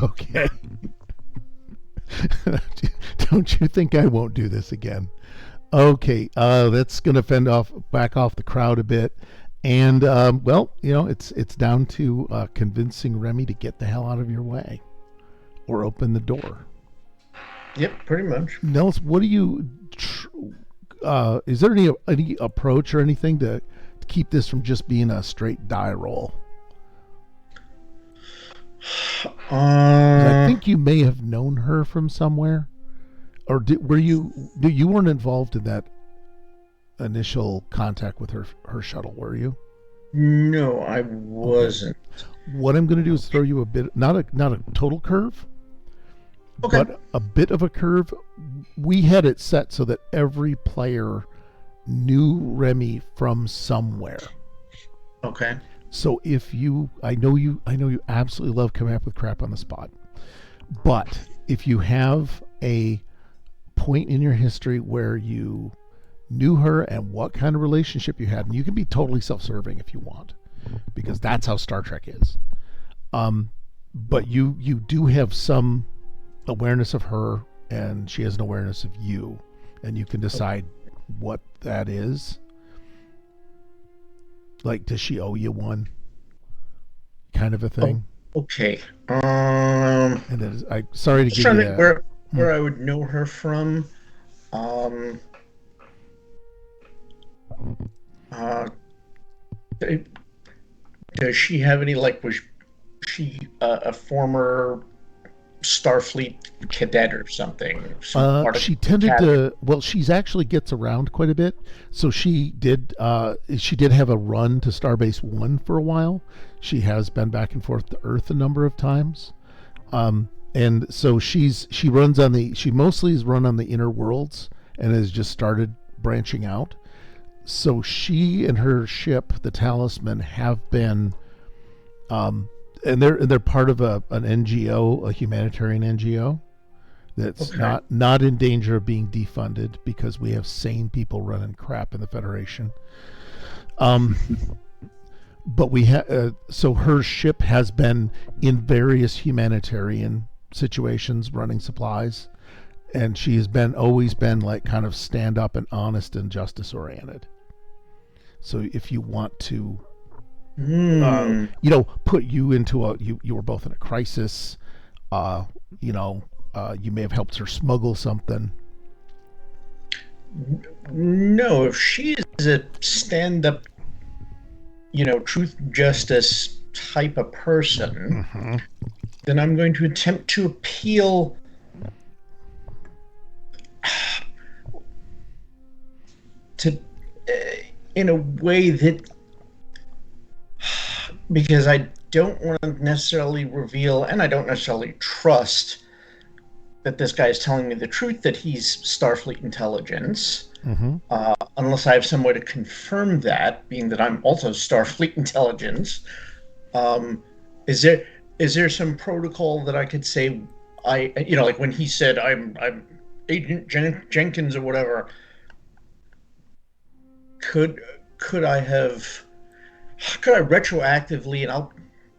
Okay. Don't you think I won't do this again? Okay, that's going to back off the crowd a bit, and it's down to convincing Remy to get the hell out of your way, or open the door. Yep, pretty much. Nells, what do you? Is there any approach or anything to keep this from just being a straight die roll? I think you may have known her from somewhere, or you weren't involved in that initial contact with her shuttle, were you? No, I wasn't. Okay. What I'm going to do is throw you a bit, not a total curve, but a bit of a curve. We had it set so that every player knew Remy from somewhere. Okay. So I know you absolutely love coming up with crap on the spot. But if you have a point in your history where you knew her and what kind of relationship you had, and you can be totally self-serving if you want, because that's how Star Trek is. But you do have some awareness of her, and she has an awareness of you, and you can decide what that is. Like, does she owe you one? Kind of a thing. Okay. And then I'm sorry to give you that. Where I would know her from. Does she have any, was she a former Starfleet cadet or something? She tended to. Well, she's actually gets around quite a bit. So she did have a run to Starbase 1 for a while. She has been back and forth to Earth a number of times. And so she mostly is run on the inner worlds and has just started branching out. So she and her ship, the Talisman, have been, and they're part of an NGO, a humanitarian NGO, that's not in danger of being defunded because we have sane people running crap in the Federation. But so her ship has been in various humanitarian situations running supplies, and she has always been like kind of stand up and honest and justice oriented. So if you want to put you into you were both in a crisis, you may have helped her smuggle something. No, if she is a stand up, truth justice type of person, then I'm going to attempt to appeal to in a way that, because I don't want to necessarily reveal, and I don't necessarily trust that this guy is telling me the truth, that he's Starfleet intelligence, unless I have some way to confirm that, being that I'm also Starfleet intelligence. Is there some protocol that I could say, like when he said I'm Agent Jenkins or whatever, could I retroactively, and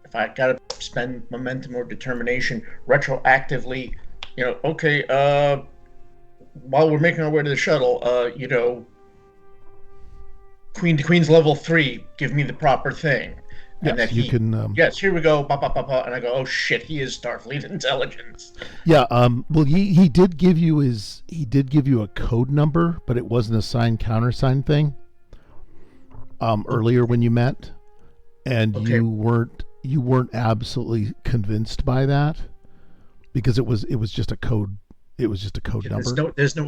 if I gotta spend momentum or determination, retroactively, while we're making our way to the shuttle, Queen to Queen's level 3, give me the proper thing. And yes, you can. Yes, here we go. And I go, oh shit, he is Starfleet intelligence. Yeah. Well, he did give you a code number, but it wasn't a sign countersign thing. Earlier when you met, and you weren't absolutely convinced by that because it was just a code. It was just a code number. There's no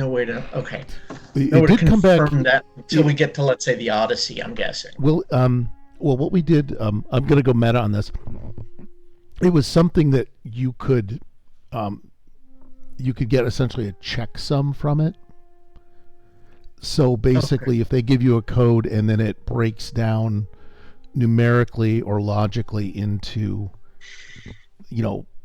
way to. Okay. It did come back that until we get to, let's say, the Odyssey, I'm guessing. Well, what we did, I'm going to go meta on this. It was something that you could get essentially a checksum from it. So basically, if they give you a code and then it breaks down numerically or logically into,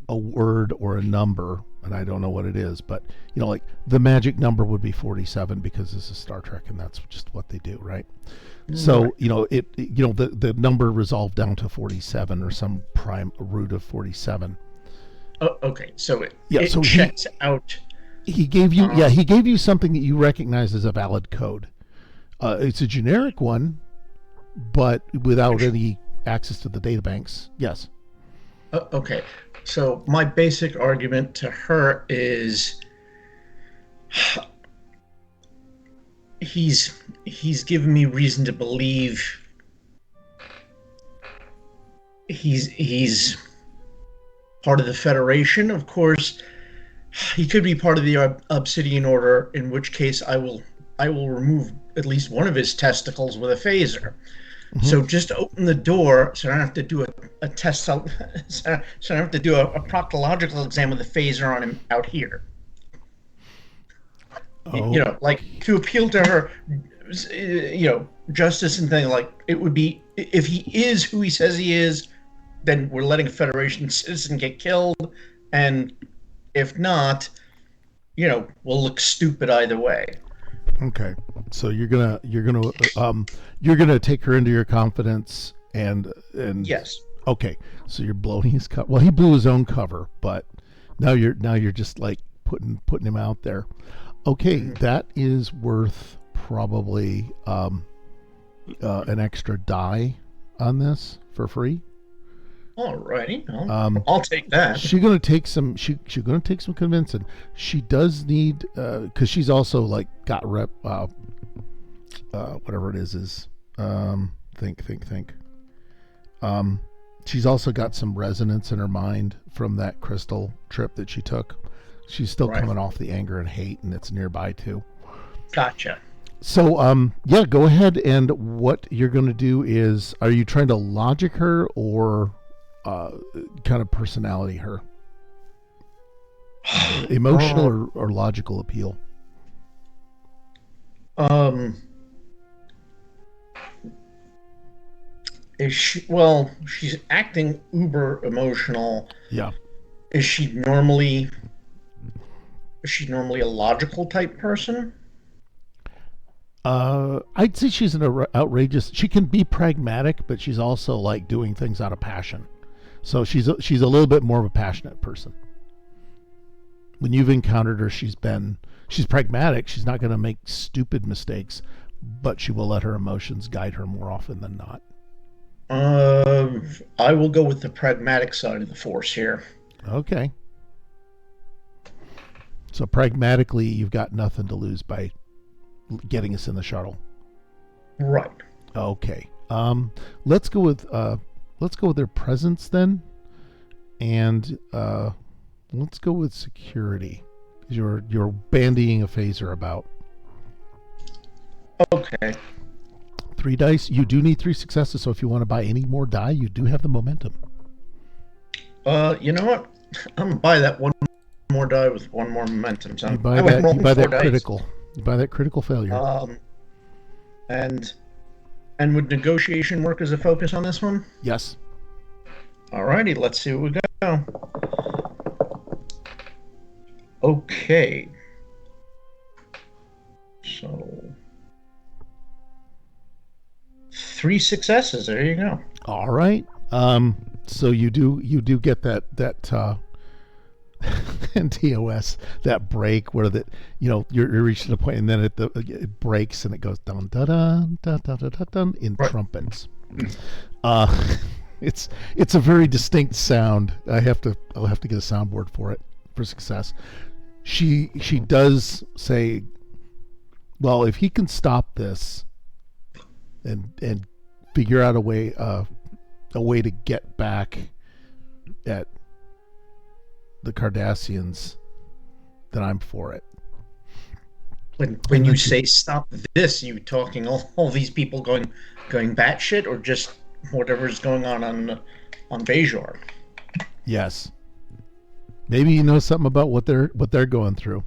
a word or a number, and I don't know what it is, but like the magic number would be 47 because this is Star Trek and that's just what they do, right? So the number resolved down to 47 or some prime root of 47. Oh, okay, so it so checks out He gave you, he gave you something that you recognize as a valid code. It's a generic one, but without any access to the databanks. Yes. Okay. So my basic argument to her is he's given me reason to believe he's part of the Federation. Of course, he could be part of the Obsidian Order, in which case I will remove at least one of his testicles with a phaser. Mm-hmm. So just open the door, so I don't have to do a test. So I don't have to do a proctological exam with a phaser on him out here. Oh. You know, like to appeal to her, you know, justice and thing. Like it would be if he is who he says he is, then we're letting a Federation citizen get killed, and if not, you know, we'll look stupid either way. Okay, so you're gonna take her into your confidence and yes. Okay, so you're blowing his cover. Well, he blew his own cover, but now you're just like putting him out there. Okay, that is worth probably an extra die on this for free. Alrighty, I'll take that. She's gonna take some. She's gonna take some convincing. She does need because she's also like got whatever it is think. She's also got some resonance in her mind from that crystal trip that she took. She's still coming off the anger and hate, and it's nearby too. Gotcha. So yeah, go ahead. And what you're gonna do is, are you trying to logic her or kind of personality her? Emotional or logical appeal? Is she, well, she's acting uber emotional. Yeah. Is she normally a logical type person? I'd say she's an outrageous. She can be pragmatic, but she's also like doing things out of passion. So she's a little bit more of a passionate person. When you've encountered her, she's pragmatic. She's not going to make stupid mistakes, but she will let her emotions guide her more often than not. I will go with the pragmatic side of the force here. Okay. So pragmatically, you've got nothing to lose by getting us in the shuttle. Right. Okay. Let's go with their presence then, and let's go with security. You're bandying a phaser about. Okay. 3 dice. You do need 3 successes, so if you want to buy any more die, you do have the momentum. You know what? I'm gonna buy that one more die with one more momentum. So you buy that critical. You buy that critical failure. And would negotiation work as a focus on this one? Yes. Alrighty, let's see what we got. Okay. So 3 successes. There you go. All right. So you do get that TOS, that break where you're reaching a point and then it breaks and it goes dun dun dun dun dun dun dun, dun in trumpets. It's a very distinct sound. I'll have to get a soundboard for it for success. She does say, well, if he can stop this and figure out a way to get back at the Cardassians, then I'm for it. When you say stop this, you talking all these people going batshit, or just whatever's going on Bajor? Yes. Maybe you know something about what they're going through.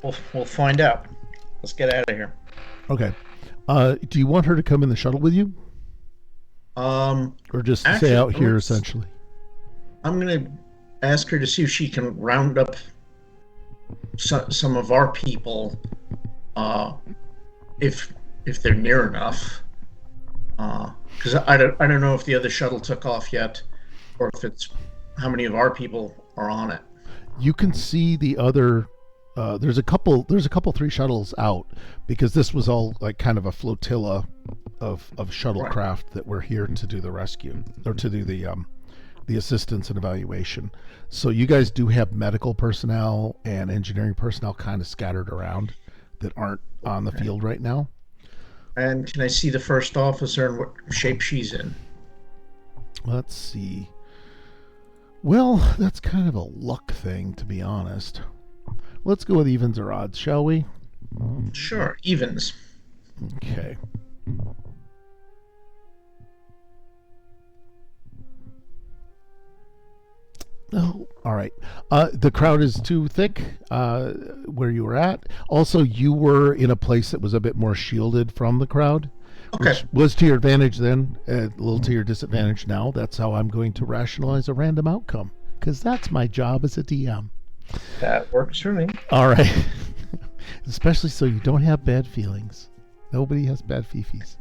We'll find out. Let's get out of here. Okay. Do you want her to come in the shuttle with you? Or just stay out here, essentially? I'm going to ask her to see if she can round up some of our people, if they're near enough. Because I don't know if the other shuttle took off yet, or if it's how many of our people are on it. You can see the other. There's a couple 3 shuttles out, because this was all like kind of a flotilla of shuttlecraft that were here to do the rescue, or to do the assistance and evaluation. So you guys do have medical personnel and engineering personnel kind of scattered around that aren't on the field right now. And can I see the first officer and what shape she's in? Let's see. Well, that's kind of a luck thing, to be honest. Let's go with evens or odds, shall we? Sure, evens. Okay. Oh, all right. The crowd is too thick where you were at. Also, you were in a place that was a bit more shielded from the crowd, which was to your advantage then, a little to your disadvantage now. That's how I'm going to rationalize a random outcome, because that's my job as a DM. That works for me. All right. Especially so you don't have bad feelings. Nobody has bad fifis.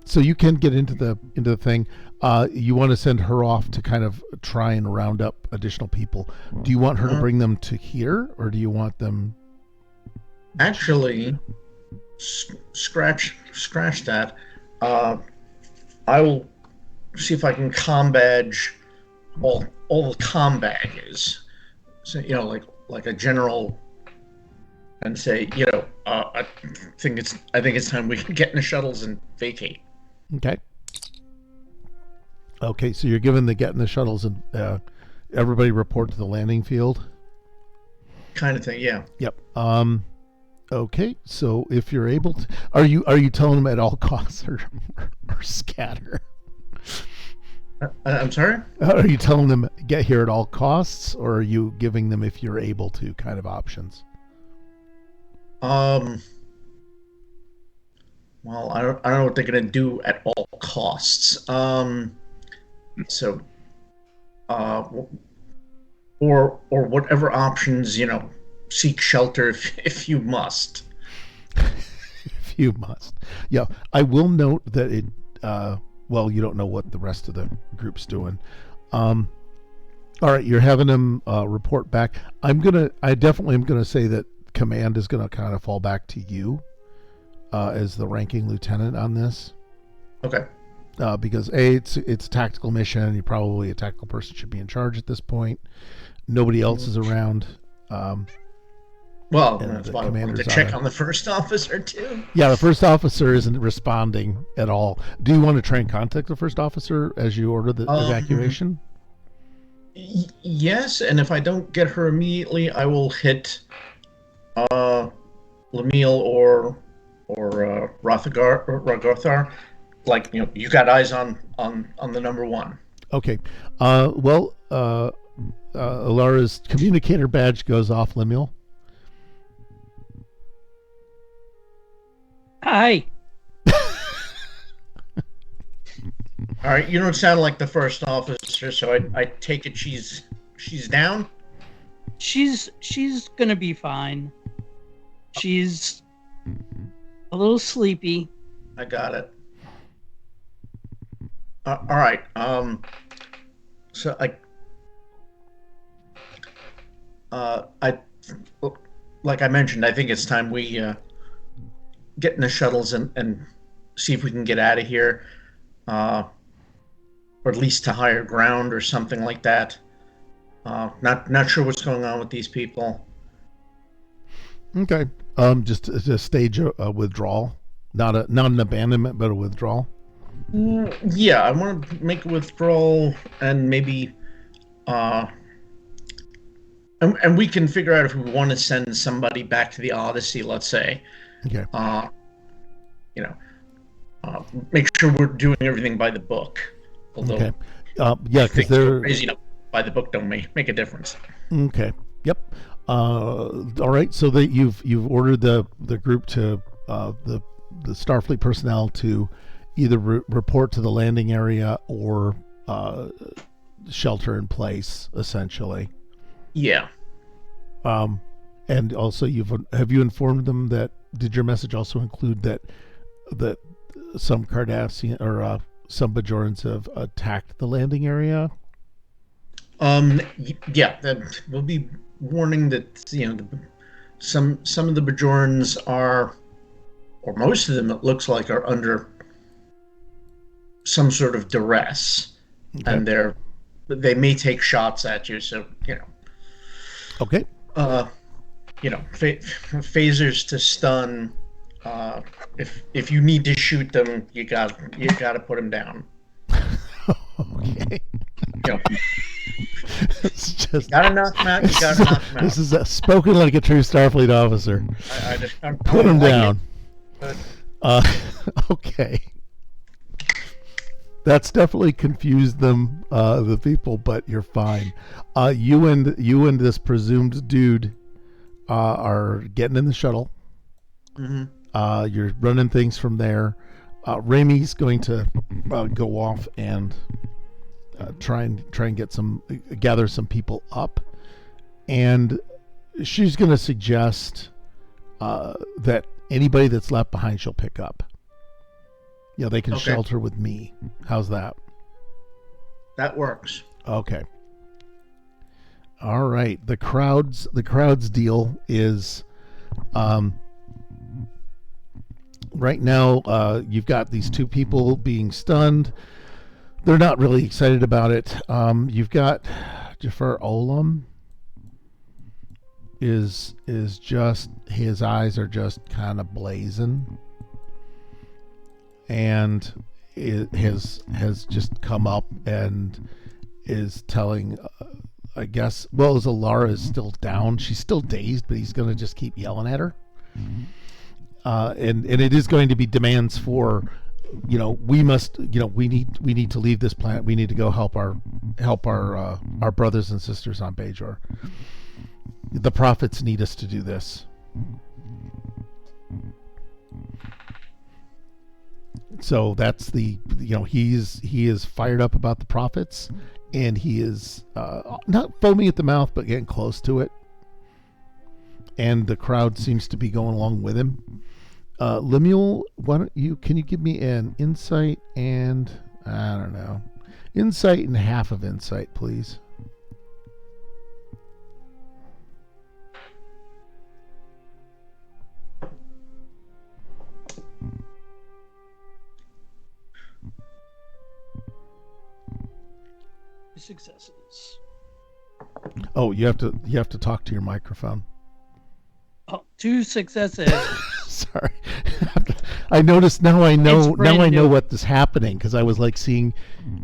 So you can get into the thing. You want to send her off to kind of try and round up additional people. Do you want her to bring them to here, or do you want them? Actually, scratch that. I will see if I can comm badge all the comm baggers. So, like a general, and say, I think it's time we can get in the shuttles and vacate. Okay. Okay, so you're given the get in the shuttles and everybody report to the landing field. Kind of thing, yeah. Yep. Okay, so if you're able to, are you telling them at all costs or scatter? I'm sorry? Are you telling them get here at all costs, or are you giving them, if you're able to, kind of options? Well, I don't know what they're gonna do at all costs. So, or whatever options, seek shelter if you must. If you must, yeah. I will note that it. Well, you don't know what the rest of the group's doing. All right, you're having them report back. I definitely am gonna say that command is gonna kind of fall back to you as the ranking lieutenant on this. Okay. Because it's a tactical mission. You probably, a tactical person should be in charge at this point. Nobody else is around. Well, that's why I wanted to check on the first officer too. Yeah, the first officer isn't responding at all. Do you want to try and contact the first officer as you order the evacuation? Yes, and if I don't get her immediately, I will hit Lemuel or Ragorthar. Like, you got eyes on the number one. Okay. Well, Alara's communicator badge goes off, Lemuel. Hi. All right, you don't sound like the first officer, so I take it she's down. She's gonna be fine. She's a little sleepy. I got it. All right. So like I mentioned, I think it's time we get in the shuttles and see if we can get out of here, or at least to higher ground or something like that. Not sure what's going on with these people. Okay. Just a stage a withdrawal, not an abandonment, but a withdrawal. Yeah, I want to make a withdrawal, and maybe, and we can figure out if we want to send somebody back to the Odyssey, let's say. Okay. Make sure we're doing everything by the book. Although, okay. Yeah, because they're crazy, by the book don't make a difference. Okay. Yep. All right. So that you've ordered the group to the Starfleet personnel to either report to the landing area or shelter in place, essentially. Yeah. And also, have you informed them that? Did your message also include that some Cardassian or some Bejorans have attacked the landing area? Yeah, that we'll be warning that some of the Bajorans are, or most of them, it looks like, are under some sort of duress, Okay. and they may take shots at you. So Okay. uh, phasers to stun. If you need to shoot them, you got to put them down. Okay. You know, It's just gotta knock them out. You gotta knock them out. this is spoken like a true Starfleet officer. Put him down. Okay. That's definitely confused them, the people, but you're fine. You and this presumed dude are getting in the shuttle. Mm-hmm. You're running things from there. Ramey's going to go off and try and gather some people up, and she's going to suggest that anybody that's left behind she'll pick up. Yeah, they can Okay. shelter with me. How's that? That works. Okay. All right. The crowd's deal is, right now, you've got these two people being stunned. They're not really excited about it. You've got Jafar Olam is just, his eyes are just kind of blazing, and it has just come up and is telling, I guess, well, Zalara is still down. She's still dazed, but he's going to just keep yelling at her. And it is going to be demands for, we must, we need to leave this planet. We need to go help our brothers and sisters on Bajor. The prophets need us to do this. So that's he is fired up about the prophets, and he is not foaming at the mouth, but getting close to it. And the crowd seems to be going along with him. Lemuel, can you give me an insight and, I don't know, insight and half of insight, please? Successes. Oh, you have to talk to your microphone. Oh, 2 successes. Sorry. I noticed now. I know new. what is happening, because I was like seeing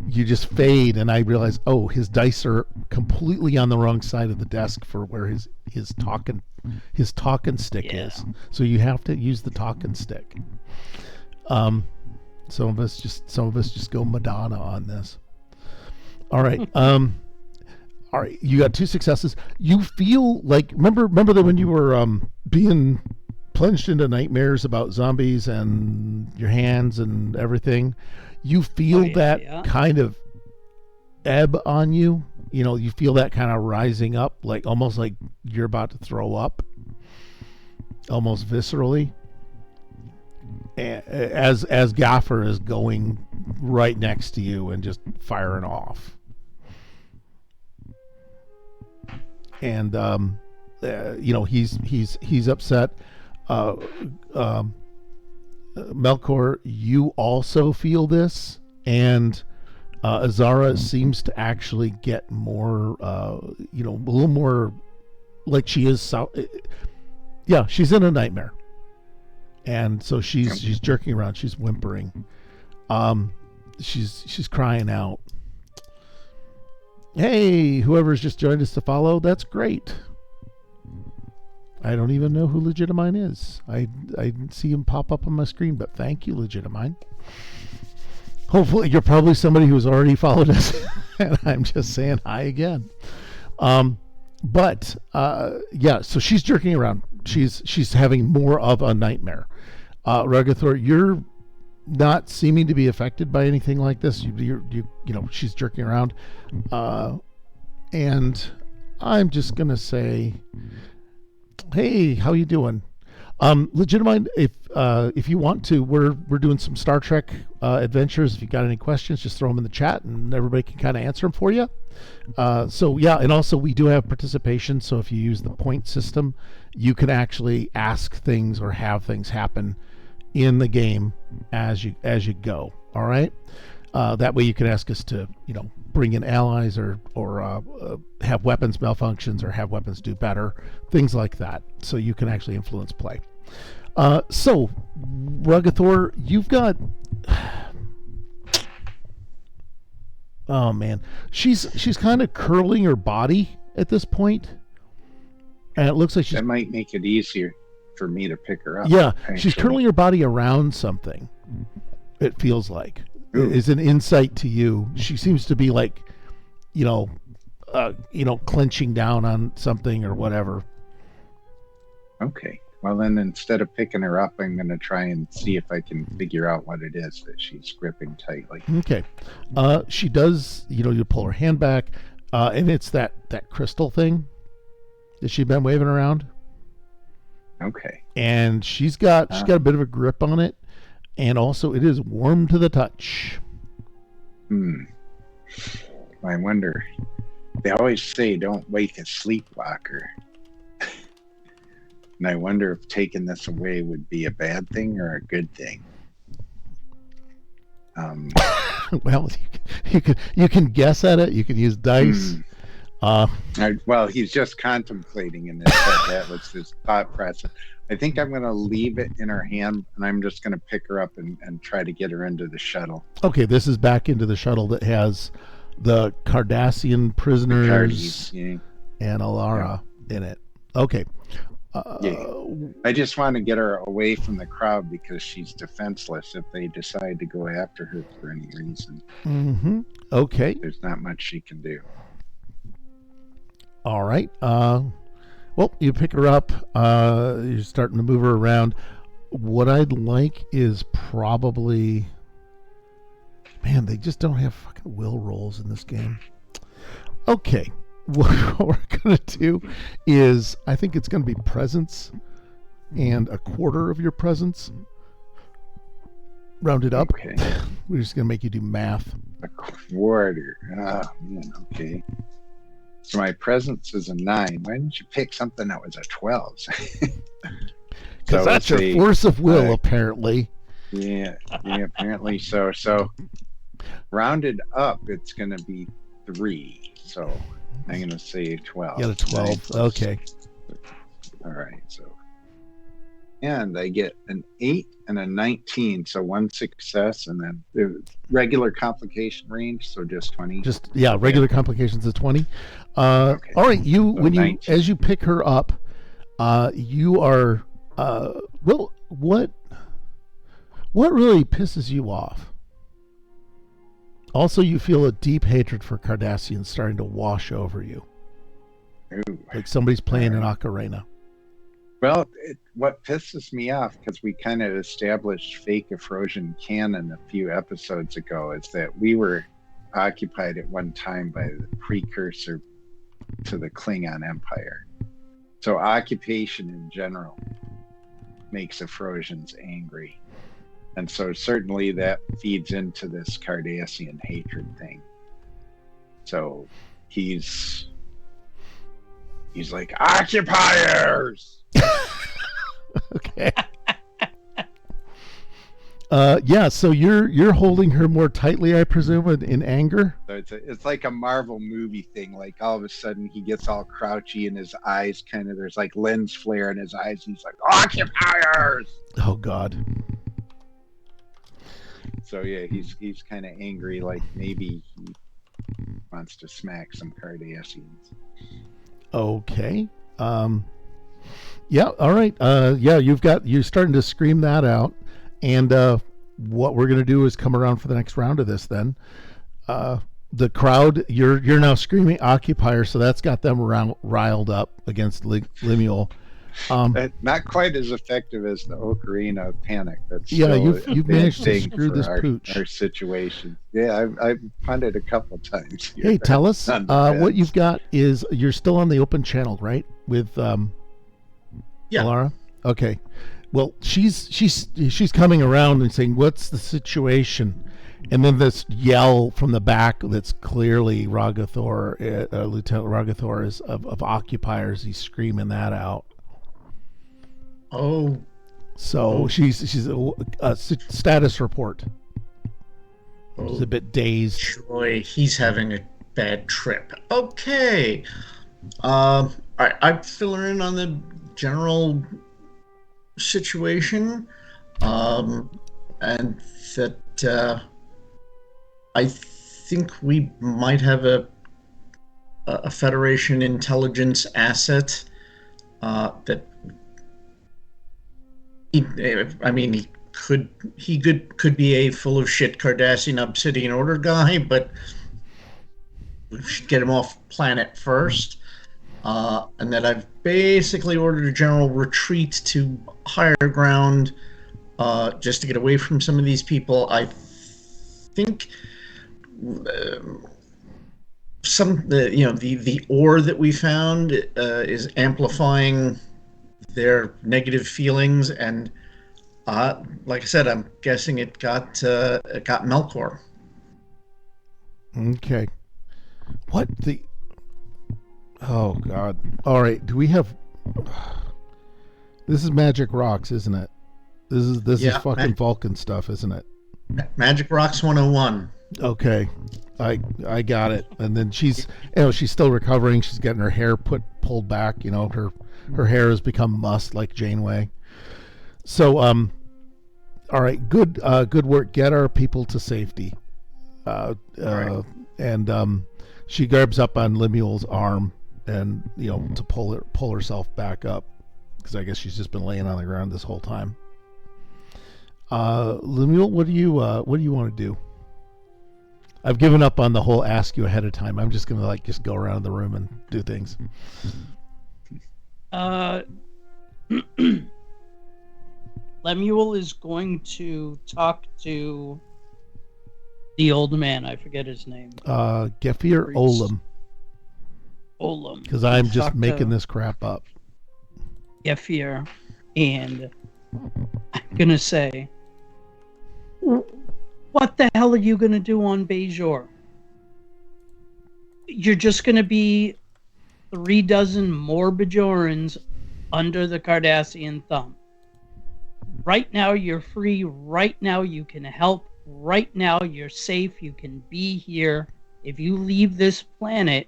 you just fade, and I realized, oh, his dice are completely on the wrong side of the desk for where his talking stick is. So you have to use the talking stick. Some of us just go Madonna on this. All right. All right. You got 2 successes. You feel like, remember that when you were being plunged into nightmares about zombies and your hands and everything, you feel that kind of ebb on you. You feel that kind of rising up, like almost like you're about to throw up, almost viscerally, as Gaffer is going right next to you and just firing off. And he's upset. Melkor, you also feel this, and Azara seems to actually get more, a little more like she is. Yeah, she's in a nightmare, and so she's jerking around. She's whimpering. She's crying out. Hey, whoever's just joined us to follow, that's great. I don't even know who Legitimine is. I didn't see him pop up on my screen, but thank you, Legitimine. Hopefully, you're probably somebody who's already followed us, and I'm just saying hi again. Yeah, so she's jerking around. She's having more of a nightmare. Ragathor, you're not seeming to be affected by anything like this. She's jerking around, and I'm just gonna say, hey, how you doing? Legitimate, if you want to, we're doing some Star Trek adventures. If you got any questions, just throw them in the chat, and everybody can kind of answer them for you. So yeah, and also we do have participation. So if you use the point system, you can actually ask things or have things happen in the game as you go. All right. That way you can ask us to, bring in allies or have weapons malfunctions or have weapons do better, things like that. So you can actually influence play. So, Rugathor, you've got... Oh, man. She's kind of curling her body at this point. And it looks like she's... That might make it easier for me to pick her up. Yeah, actually. She's curling her body around something, it feels like. Ooh. Is an insight to you. She seems to be like, clenching down on something or whatever. Okay. Well, then instead of picking her up, I'm going to try and see if I can figure out what it is that she's gripping tightly. Okay. She does, you pull her hand back, and it's that crystal thing that she's been waving around. Okay. And she's got a bit of a grip on it. And also, it is warm to the touch. I wonder. They always say don't wake a sleepwalker. And I wonder if taking this away would be a bad thing or a good thing. Well, you can guess at it. You can use dice. Well, he's just contemplating in this head. That was his thought process. I think I'm going to leave it in her hand, and I'm just going to pick her up and try to get her into the shuttle. Okay, this is back into the shuttle that has the Cardassian prisoners and Alara in it. Okay. I just want to get her away from the crowd because she's defenseless if they decide to go after her for any reason. Mm-hmm. Okay. There's not much she can do. All right. Well, you pick her up. You're starting to move her around. What I'd like is probably... Man, they just don't have fucking will rolls in this game. Okay. What we're going to do is, I think it's going to be presence and a quarter of your presence. Rounded up. Okay. We're just going to make you do math. A quarter. Oh, man, okay. So my presence is a 9. Why didn't you pick something that was a 12? Because that's your force of will, apparently. Yeah, apparently so. So rounded up, it's going to be 3. So I'm going to say 12. You got a 12. Okay. All right. So, and I get an 8 and a 19. So 1 success, and then the regular complication range. So just 20. Regular complications is 20. Okay. All right. As you pick her up, you are what really pisses you off? Also, you feel a deep hatred for Cardassians starting to wash over you. Ooh. Like somebody's playing an ocarina. Well, what pisses me off, because we kind of established fake Afrosian canon a few episodes ago, is that we were occupied at one time by the precursor to the Klingon Empire. So occupation in general makes Afrosians angry. And so certainly that feeds into this Cardassian hatred thing. So he's like, occupiers! Okay. So you're holding her more tightly, I presume, in anger? So it's like a Marvel movie thing. Like all of a sudden he gets all crouchy and his eyes there's like lens flare in his eyes. And he's like, occupiers! Oh, God. So yeah, he's kind of angry, like maybe he wants to smack some Cardassians. Okay. Yeah. All right. You're starting to scream that out, and what we're gonna do is come around for the next round of this. Then, the crowd, you're now screaming occupier, so that's got them riled up against Lemuel. Not quite as effective as the Ocarina of Panic. That's you've managed to screw this pooch. Our situation. Yeah, I've punted a couple times here. Hey, tell us what you've got. Is you're still on the open channel, right? With Alara? Okay. well, she's coming around and saying, "What's the situation?" And then this yell from the back that's clearly Ragathor, Lieutenant Ragathor is of occupiers. He's screaming that out. Oh, So she's a status report. She's a bit dazed. joy, he's having a bad trip. Okay. All right, I'm filling in on the general situation, and that I think we might have a Federation intelligence asset that he could be a full of shit Cardassian Obsidian Order guy, but we should get him off planet first. And that I've basically ordered a general retreat to higher ground, just to get away from some of these people. I think the ore that we found is amplifying their negative feelings, and like I said, I'm guessing it got Melkor. Okay. What the? Oh God! All right. Do we have? This is magic rocks, isn't it? This is fucking Vulcan stuff, isn't it? Magic Rocks 101. Okay, I got it. And then she's still recovering. She's getting her hair pulled back. Her hair has become mussed like Janeway. So all right, good work. Get our people to safety. Right. And she grabs up on Lemuel's arm and to pull herself back up, because I guess she's just been laying on the ground this whole time. Lemuel, what do you want to do? I've given up on the whole ask you ahead of time. I'm just gonna just go around the room and do things. Lemuel is going to talk to the old man. I forget his name. Gefir Olam. Olam. Because I'm just making this crap up. Gefir, and I'm gonna say, what the hell are you gonna do on Bajor? You're just gonna be 36 more Bejorans under the Cardassian thumb. Right now you're free. Right now you can help. Right now you're safe. You can be here. If you leave this planet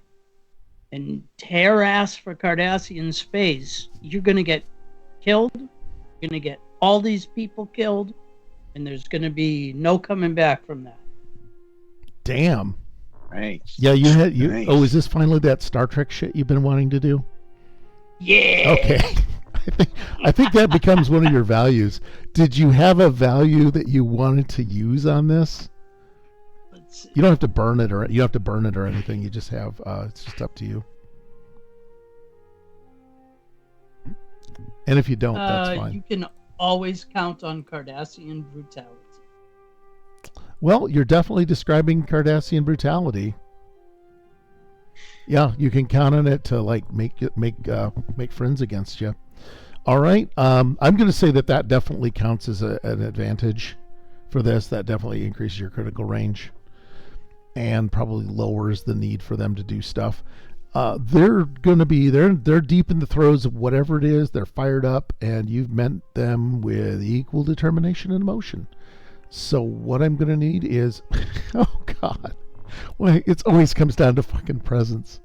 and tear ass for Cardassian space, you're gonna get killed. You're gonna get all these people killed, and there's gonna be no coming back from that. Damn. Nice. Yeah, Nice. Oh, is this finally that Star Trek shit you've been wanting to do? Yeah. Okay. I think that becomes one of your values. Did you have a value that you wanted to use on this? Let's see. You don't have to burn it or anything. You just have it's just up to you. And if you don't, that's fine. You can always count on Cardassian brutality. Well, you're definitely describing Cardassian brutality. Yeah, you can count on it to make friends against you. All right, I'm going to say that definitely counts as an advantage for this. That definitely increases your critical range and probably lowers the need for them to do stuff. They're deep in the throes of whatever it is. They're fired up, and you've met them with equal determination and emotion. So what I'm going to need is, oh God, well, it always comes down to fucking presence.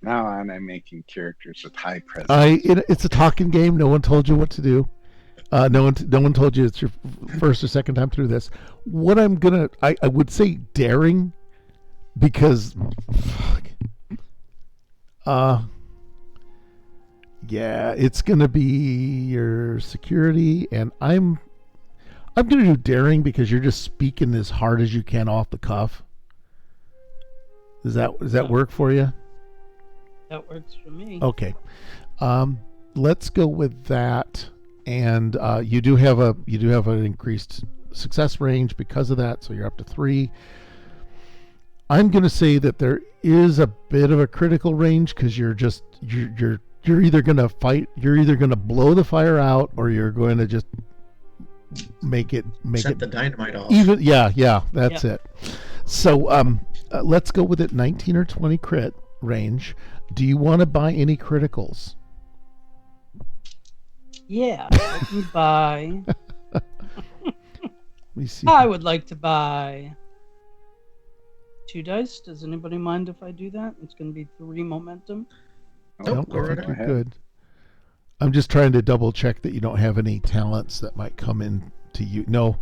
Now on, I'm making characters with high presence. It's a talking game. No one told you what to do. No one told you it's your first or second time through this. What I would say daring, because yeah, it's gonna be your security, and I'm gonna do daring because you're just speaking as hard as you can off the cuff. Does that work for you? That works for me. Okay. Let's go with that. And you do have an increased success range because of that, so you're up to 3. I'm going to say that there is a bit of a critical range because you're you're either going to fight, you're either going to blow the fire out, or you're going to just make Set it the dynamite off. even. Yeah, that's it. So let's go with it. 19 or 20 crit range. Do you want to buy any criticals? Yeah, I can buy. Let me see. I would like to buy 2 dice. Does anybody mind if I do that? It's going to be 3 momentum. Nope, go I right think you're ahead. good. I'm just trying to double check that you don't have any talents that might come in to you. No,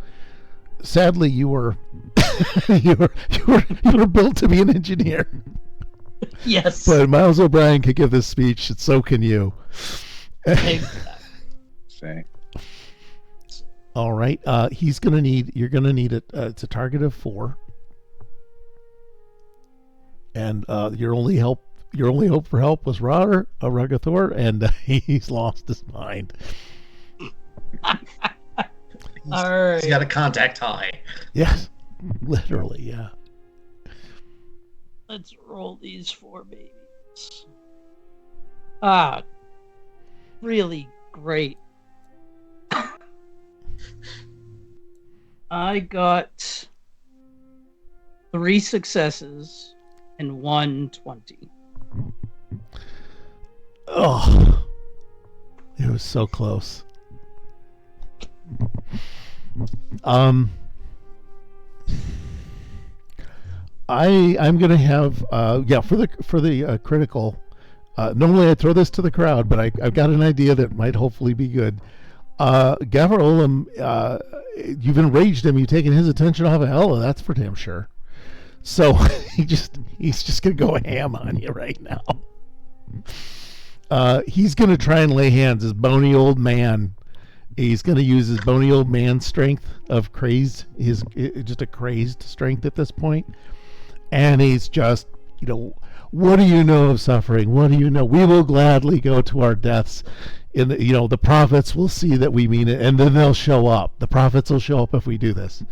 sadly, you were you were built to be an engineer. Yes. But Miles O'Brien could give this speech, and so can you. Exactly. Say. All right. You're gonna need it. It's a target of 4, and your only hope for help was Ragathor, and he's lost his mind. All right. He's got a contact high. Yes, literally. Yeah. Let's roll these 4 babies. Really great. I got 3 successes and 1 20. Oh, it was so close. I'm gonna have for the critical. Normally I throw this to the crowd, but I've got an idea that might hopefully be good. Gavin Olam, you've enraged him. You've taken his attention off of Ella. That's for damn sure. So he's just gonna go ham on you right now. He's gonna try and lay hands. His bony old man. He's gonna use his bony old man strength of crazed. Just a crazed strength at this point, and he's just, what do you know of suffering? What do you know? We will gladly go to our deaths. The prophets will see that we mean it, and then they'll show up. The prophets will show up if we do this.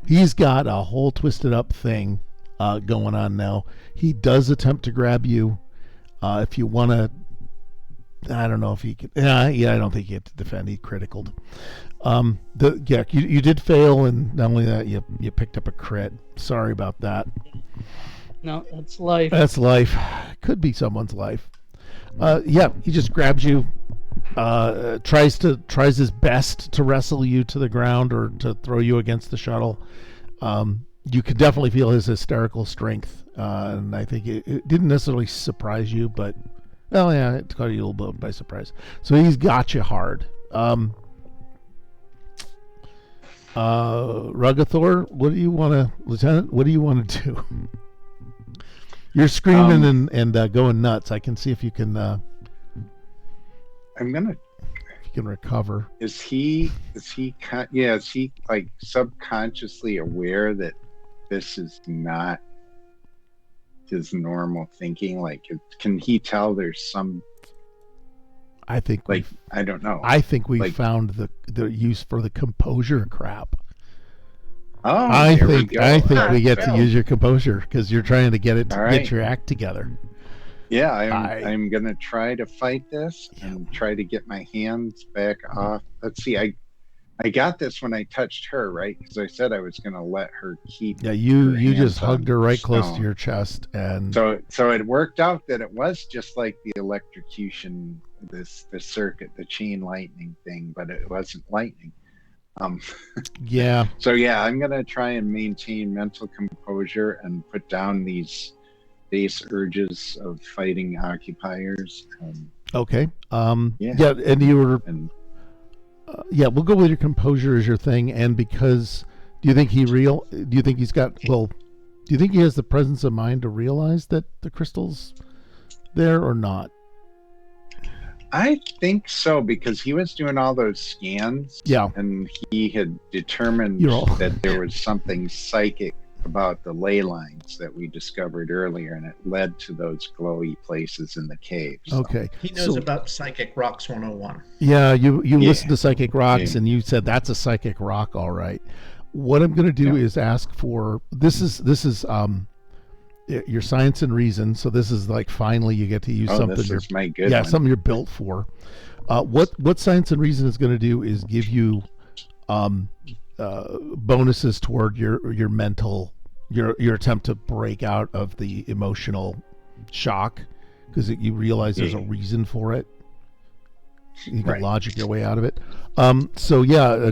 He's got a whole twisted up thing going on now. He does attempt to grab you. If you want to, I don't know if he could. I don't think he had to defend. He criticaled. You did fail, and not only that, you picked up a crit. Sorry about that. No, that's life. That's life. Could be someone's life. He just grabs you. Tries his best to wrestle you to the ground or to throw you against the shuttle. You could definitely feel his hysterical strength, and I think it didn't necessarily surprise you, but it caught you a little bit by surprise. So he's got you hard. Ragathor, what do you want to, Lieutenant? What do you want to do? You're screaming and going nuts. I can see if you can. I'm gonna. If you can recover. Is he like subconsciously aware that this is not his normal thinking? Like, can he tell there's some? I think I don't know. I think we found the use for the composure crap. Oh, I think we get to Well. use your composure because you're trying to get All right. get your act together. Yeah, I'm gonna try to fight this and try to get my hands back off. Let's see, I got this when I touched her, right? Because I said I was gonna let her keep. Yeah, you hands just on hugged her right close stone. to your chest, and So it worked out that it was just like the electrocution, the circuit, the chain lightning thing, but it wasn't lightning. yeah, So yeah, I'm gonna try and maintain mental composure and put down these base urges of fighting occupiers. okay, and you were, And we'll go with your composure as your thing, and because do you think he has the presence of mind to realize that the crystal's there or not? I think so, because he was doing all those scans. Yeah. And he had determined that there was something psychic about the ley lines that we discovered earlier, and it led to those glowy places in the cave. So. Okay. He knows about Psychic Rocks 101. Yeah, you listened to Psychic Rocks, Yeah. and you said that's a psychic rock, all right. What I'm going to do is ask for this is your science and reason. So this is like finally you get to use something. This is my good one. Something you're built for. What science and reason is going to do is give you bonuses toward your mental, your attempt to break out of the emotional shock, because you realize there's a reason for it. You can logic your way out of it.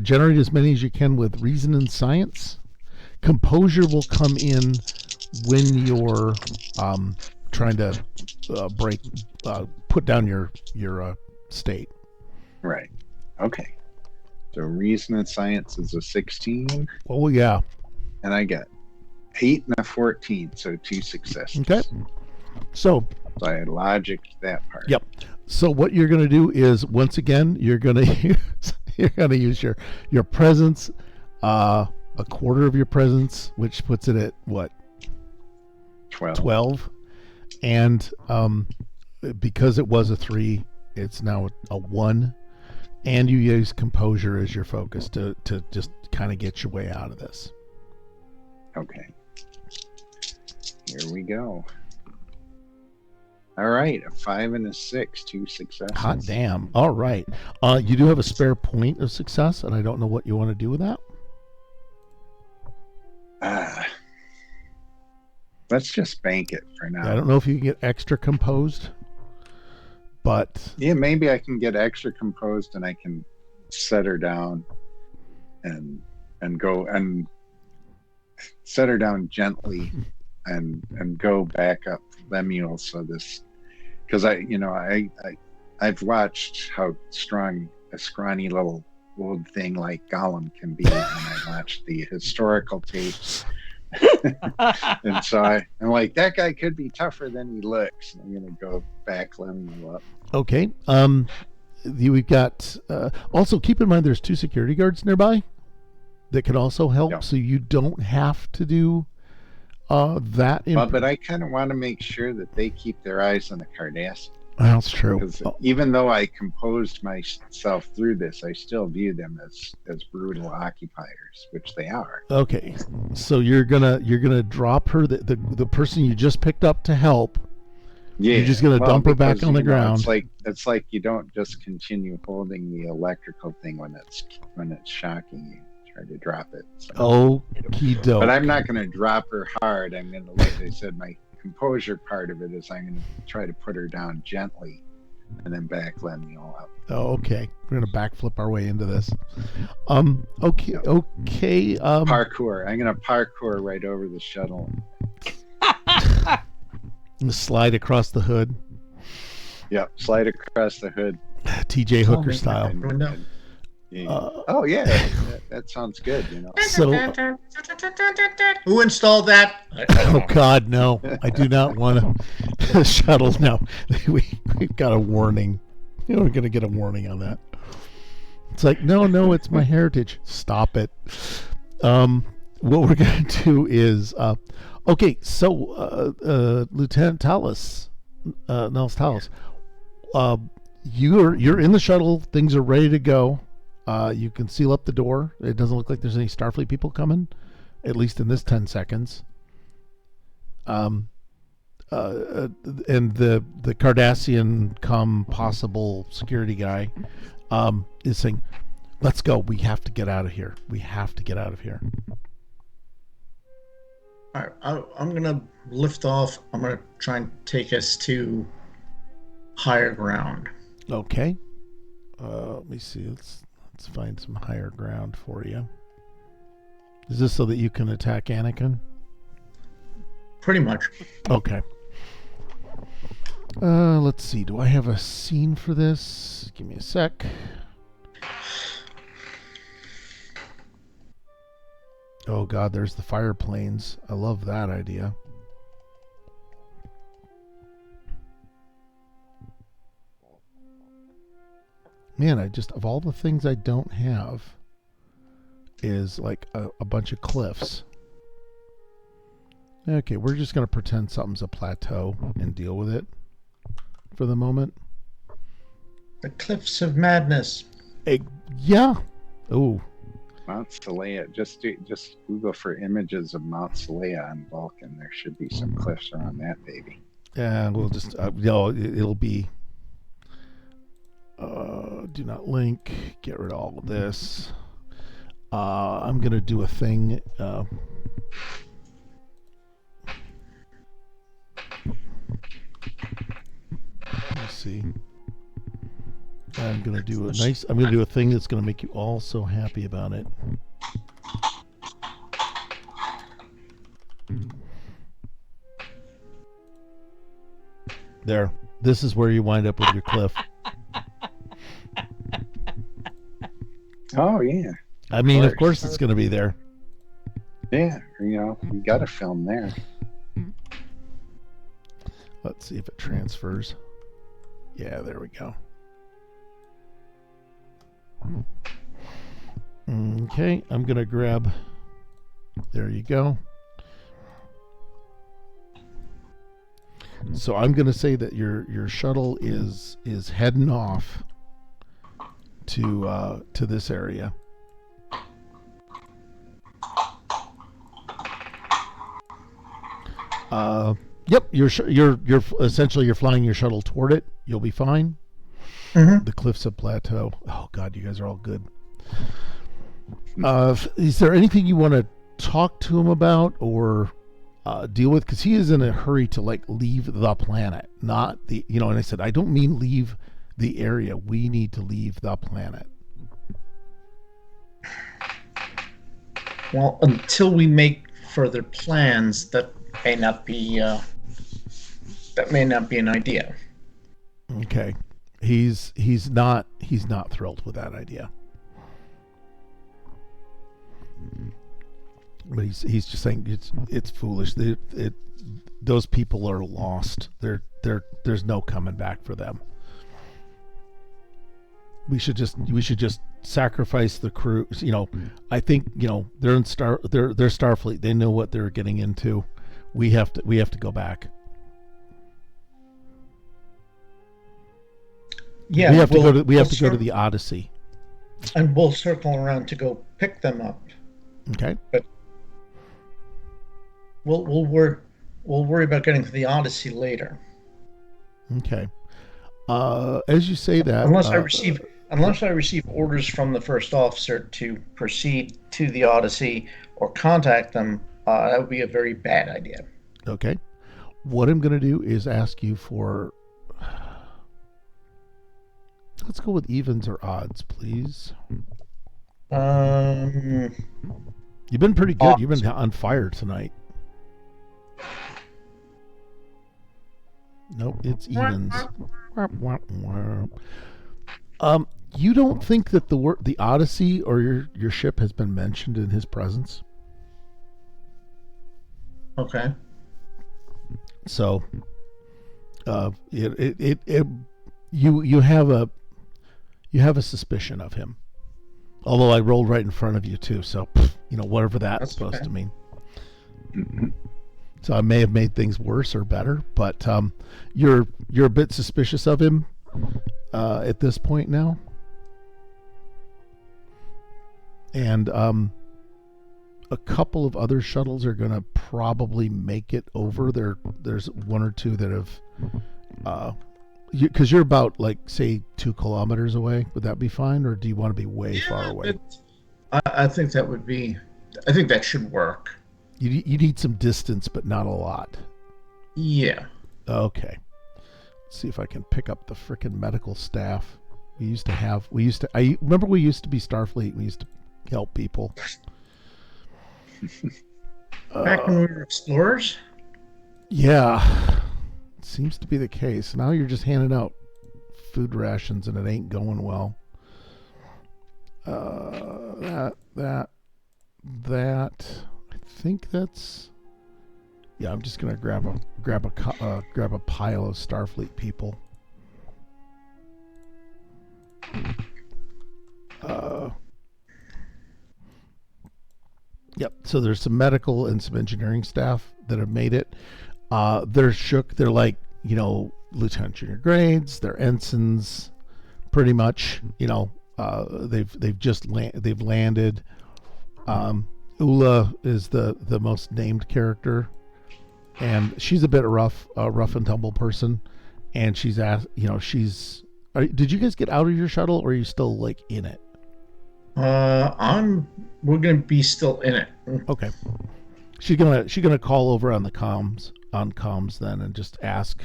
Generate as many as you can with reason and science. Composure will come in when you're trying to put down your state. Right. Okay. So reason and science is a 16. Oh yeah. And I got 8 and a 14, so 2 successes. Okay. So I logic that part. Yep. So what you're going to do is, once again, you're going to use your presence, a quarter of your presence, which puts it at what? 12. And because it was a 3, it's now a 1. And you use composure as your focus to just kind of get your way out of this. Okay. Here we go. All right, a 5 and a 6, 2 successes. Hot damn. All right. You do have a spare point of success, and I don't know what you want to do with that. Let's just bank it for now. I don't know if you can get extra composed, but yeah, maybe I can get extra composed and I can set her down and go and set her down gently and go back up Lemuel. So this, because I've watched how strong a scrawny little old thing like Gollum can be, and I watched the historical tapes. And so I'm like, that guy could be tougher than he looks. I'm gonna go back Lemuel up. Okay. We've got also keep in mind there's 2 security guards nearby that can also help, so you don't have to do that. But I kind of want to make sure that they keep their eyes on the Cardassian. That's true. Because even though I composed myself through this, I still view them as brutal occupiers, which they are. Okay, so you're gonna drop her, the person you just picked up to help. Yeah, you're just gonna dump her back on the ground. It's like you don't just continue holding the electrical thing when it's shocking you. Try to drop it. So. Okie doke. But I'm not going to drop her hard. I'm going to, like I said, my composure part of it is I'm going to try to put her down gently and then back Lemuel up. Oh, okay. We're going to backflip our way into this. Okay. Parkour. I'm going to parkour right over the shuttle. Slide across the hood. Yep. Slide across the hood. TJ Hooker style. That sounds good. So, who installed that? oh God, no! I do not want to shuttle. No, we've got a warning. We're going to get a warning on that. It's like, no, it's my heritage. Stop it. What we're going to do is, okay. So, Lieutenant Tallis, Nells Tallis, you're in the shuttle. Things are ready to go. You can seal up the door. It doesn't look like there's any Starfleet people coming, at least in this 10 seconds. And the Cardassian possible security guy is saying, let's go. We have to get out of here. All right, I'm going to lift off. I'm going to try and take us to higher ground. Okay. Let me see. Let's find some higher ground for you. Is this so that you can attack Anakin? Pretty much. Okay. Let's see. Do I have a scene for this? Give me a sec. Oh God, there's the fire planes. I love that idea. Man, of all the things I don't have is like a bunch of cliffs. Okay, we're just going to pretend something's a plateau and deal with it for the moment. The Cliffs of Madness. Yeah. Ooh. Mount Salea. Just Google for images of Mount Salea on Vulcan. There should be some cliffs around that baby. And we'll just it'll be do not link. Get rid of all of this. I'm gonna do a thing. Let's see. I'm gonna do a thing that's gonna make you all so happy about it. There. This is where you wind up with your cliff. Oh yeah. I mean, of course it's gonna be there. Yeah, you got to film there. Let's see if it transfers. Yeah, there we go. Okay, I'm gonna grab. There you go. So I'm gonna say that your shuttle is heading off to this area. Yep, you're essentially you're flying your shuttle toward it. You'll be fine. Mm-hmm. The cliffs of Plateau. Oh God, you guys are all good. Is there anything you want to talk to him about or deal with? Because he is in a hurry to leave the planet, not the And I said I don't mean leave the area. We need to leave the planet. Well, until we make further plans, that may not be an idea. Okay. He's not thrilled with that idea. But he's just saying it's foolish. Those people are lost. There's no coming back for them. We should just sacrifice the crew. I think they're in they're Starfleet. They know what they're getting into. We have to go back. Yeah, we have to go to the Odyssey, and we'll circle around to go pick them up. Okay. But we'll worry about getting to the Odyssey later. Okay. As you say that, unless I receive orders from the first officer to proceed to the Odyssey or contact them, that would be a very bad idea. Okay. What I'm going to do is ask you for. Let's go with evens or odds, please. You've been pretty good. You've been on fire tonight. Nope, it's evens. You don't think that the Odyssey or your ship has been mentioned in his presence? Okay. So, you have a suspicion of him. Although I rolled right in front of you too, so whatever that's supposed to mean. So I may have made things worse or better, but you're a bit suspicious of him at this point now. And a couple of other shuttles are going to probably make it over. There's one or two that have, because you're about say 2 kilometers away. Would that be fine, or do you want to be way far away? I think that would be. I think that should work. You need some distance, but not a lot. Yeah. Okay. Let's see if I can pick up the frickin' medical staff. I remember we used to be Starfleet. We used to help people. Back when we were explorers? Yeah. It seems to be the case. Now you're just handing out food rations and it ain't going well. That. I think that's. Yeah, I'm just gonna grab a pile of Starfleet people. Yep. So there's some medical and some engineering staff that have made it. They're shook. They're lieutenant junior grades. They're ensigns, pretty much. They've landed. Ula is the most named character, and she's a bit rough and tumble person, and she's asked, did you guys get out of your shuttle, or are you still like in it? We're gonna be still in it. Okay. She's gonna call over on the comms then and just ask,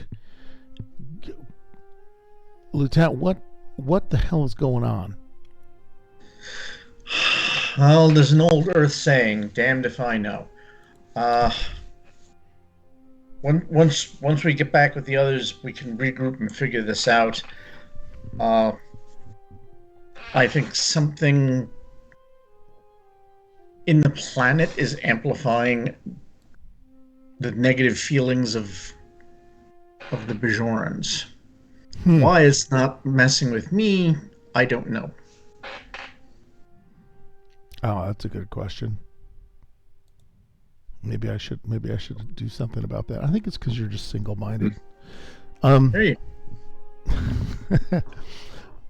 Lieutenant, what the hell is going on? Well, there's an old Earth saying, "Damned if I know." Once we get back with the others, we can regroup and figure this out. I think something in the planet is amplifying the negative feelings of the Bejorans. Why it's not messing with me, I don't know. Oh, that's a good question. Maybe I should do something about that. I think it's because you're just single-minded. There you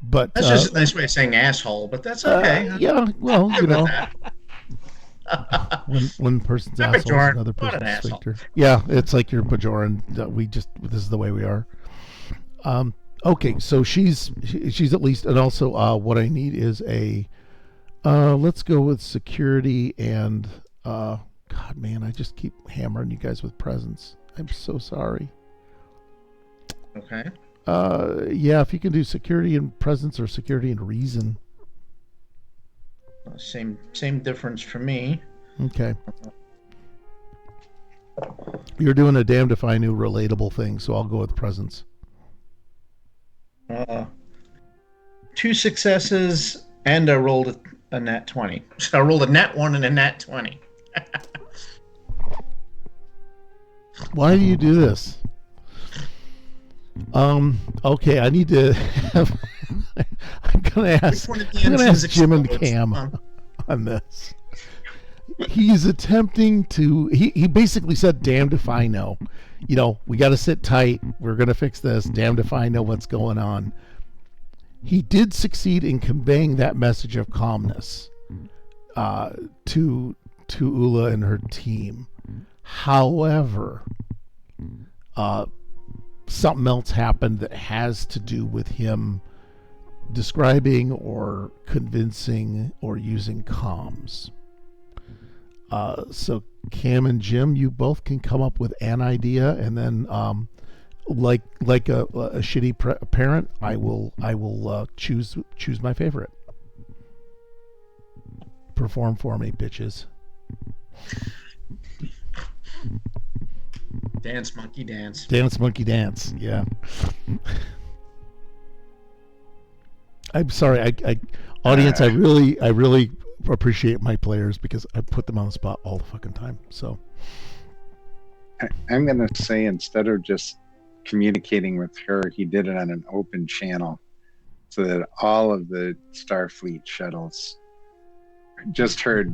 But That's just a nice way of saying asshole, but that's okay. Yeah, well, Good with that. one person's I'm asshole, Bajoran, another not an person's asshole. sphincter. Yeah, it's like you're Bajoran. This is the way we are. Okay, so she's at least, and also what I need is a. Let's go with security and. God, man, I just keep hammering you guys with presents. I'm so sorry. Okay. Yeah, if you can do security and presence or security and reason. Same difference for me. Okay. You're doing a damned if I knew relatable thing, so I'll go with presence. 2 successes, and I rolled a nat 20. So I rolled a nat 1 and a nat 20. Why do you do this? Okay, I need to have. I'm gonna ask Jim and Cam on this. He's attempting to. He basically said, "Damned if I know." We got to sit tight. We're gonna fix this. Damned if I know what's going on. He did succeed in conveying that message of calmness to Ula and her team. However, something else happened that has to do with him describing or convincing or using comms. So Cam and Jim, you both can come up with an idea, and then like a shitty parent, I will choose my favorite. Perform for me, bitches. Dance, monkey, dance. Dance, monkey, dance. Yeah. I'm sorry, audience. I really appreciate my players because I put them on the spot all the fucking time. So I'm gonna say, instead of just communicating with her, he did it on an open channel, so that all of the Starfleet shuttles just heard,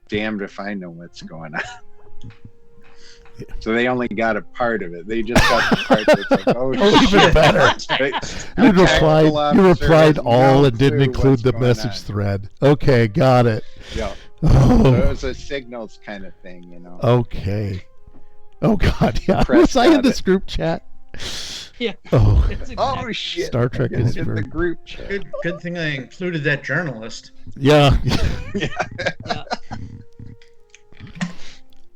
"Damned if I know what's going on." So they only got a part of it. They just got the part that's like, "Oh, even better." You replied all and didn't include the message on. thread. Okay, got it. Yeah. Oh. So it was a signals kind of thing, Okay. Oh God, yeah. Press Was I in got this it. group chat? Yeah. Oh. It's Oh exactly- shit! Star Trek It's in the Iceberg. group chat. Good thing I included that journalist. Yeah. Yeah.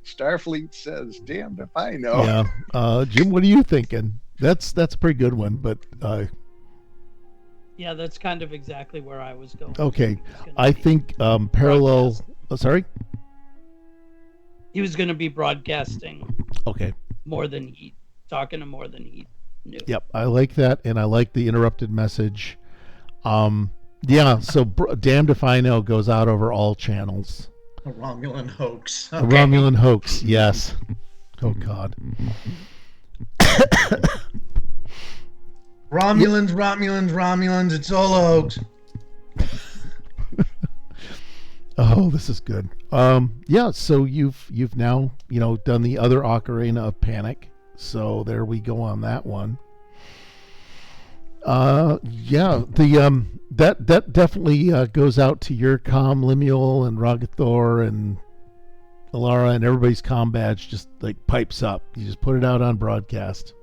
Starfleet says, "Damned if I know." Yeah. Jim, what are you thinking? That's a pretty good one, but Yeah, that's kind of exactly where I was going. okay. He was gonna I be think parallel. broadcasting. Sorry. He was going to be broadcasting Okay. more than he knew. Yep, I like that, and I like the interrupted message. Yeah. So damned if I know goes out over all channels. A Romulan hoax. A Romulan hoax. Yes. Oh God. Romulans, it's all a hoax. Oh, this is good. Yeah, so you've now, done the other Ocarina of Panic. So there we go on that one. Yeah, the that definitely goes out to your comm, Lemuel and Ragathor and Alara, and everybody's comm badge just like pipes up. You just put it out on broadcast.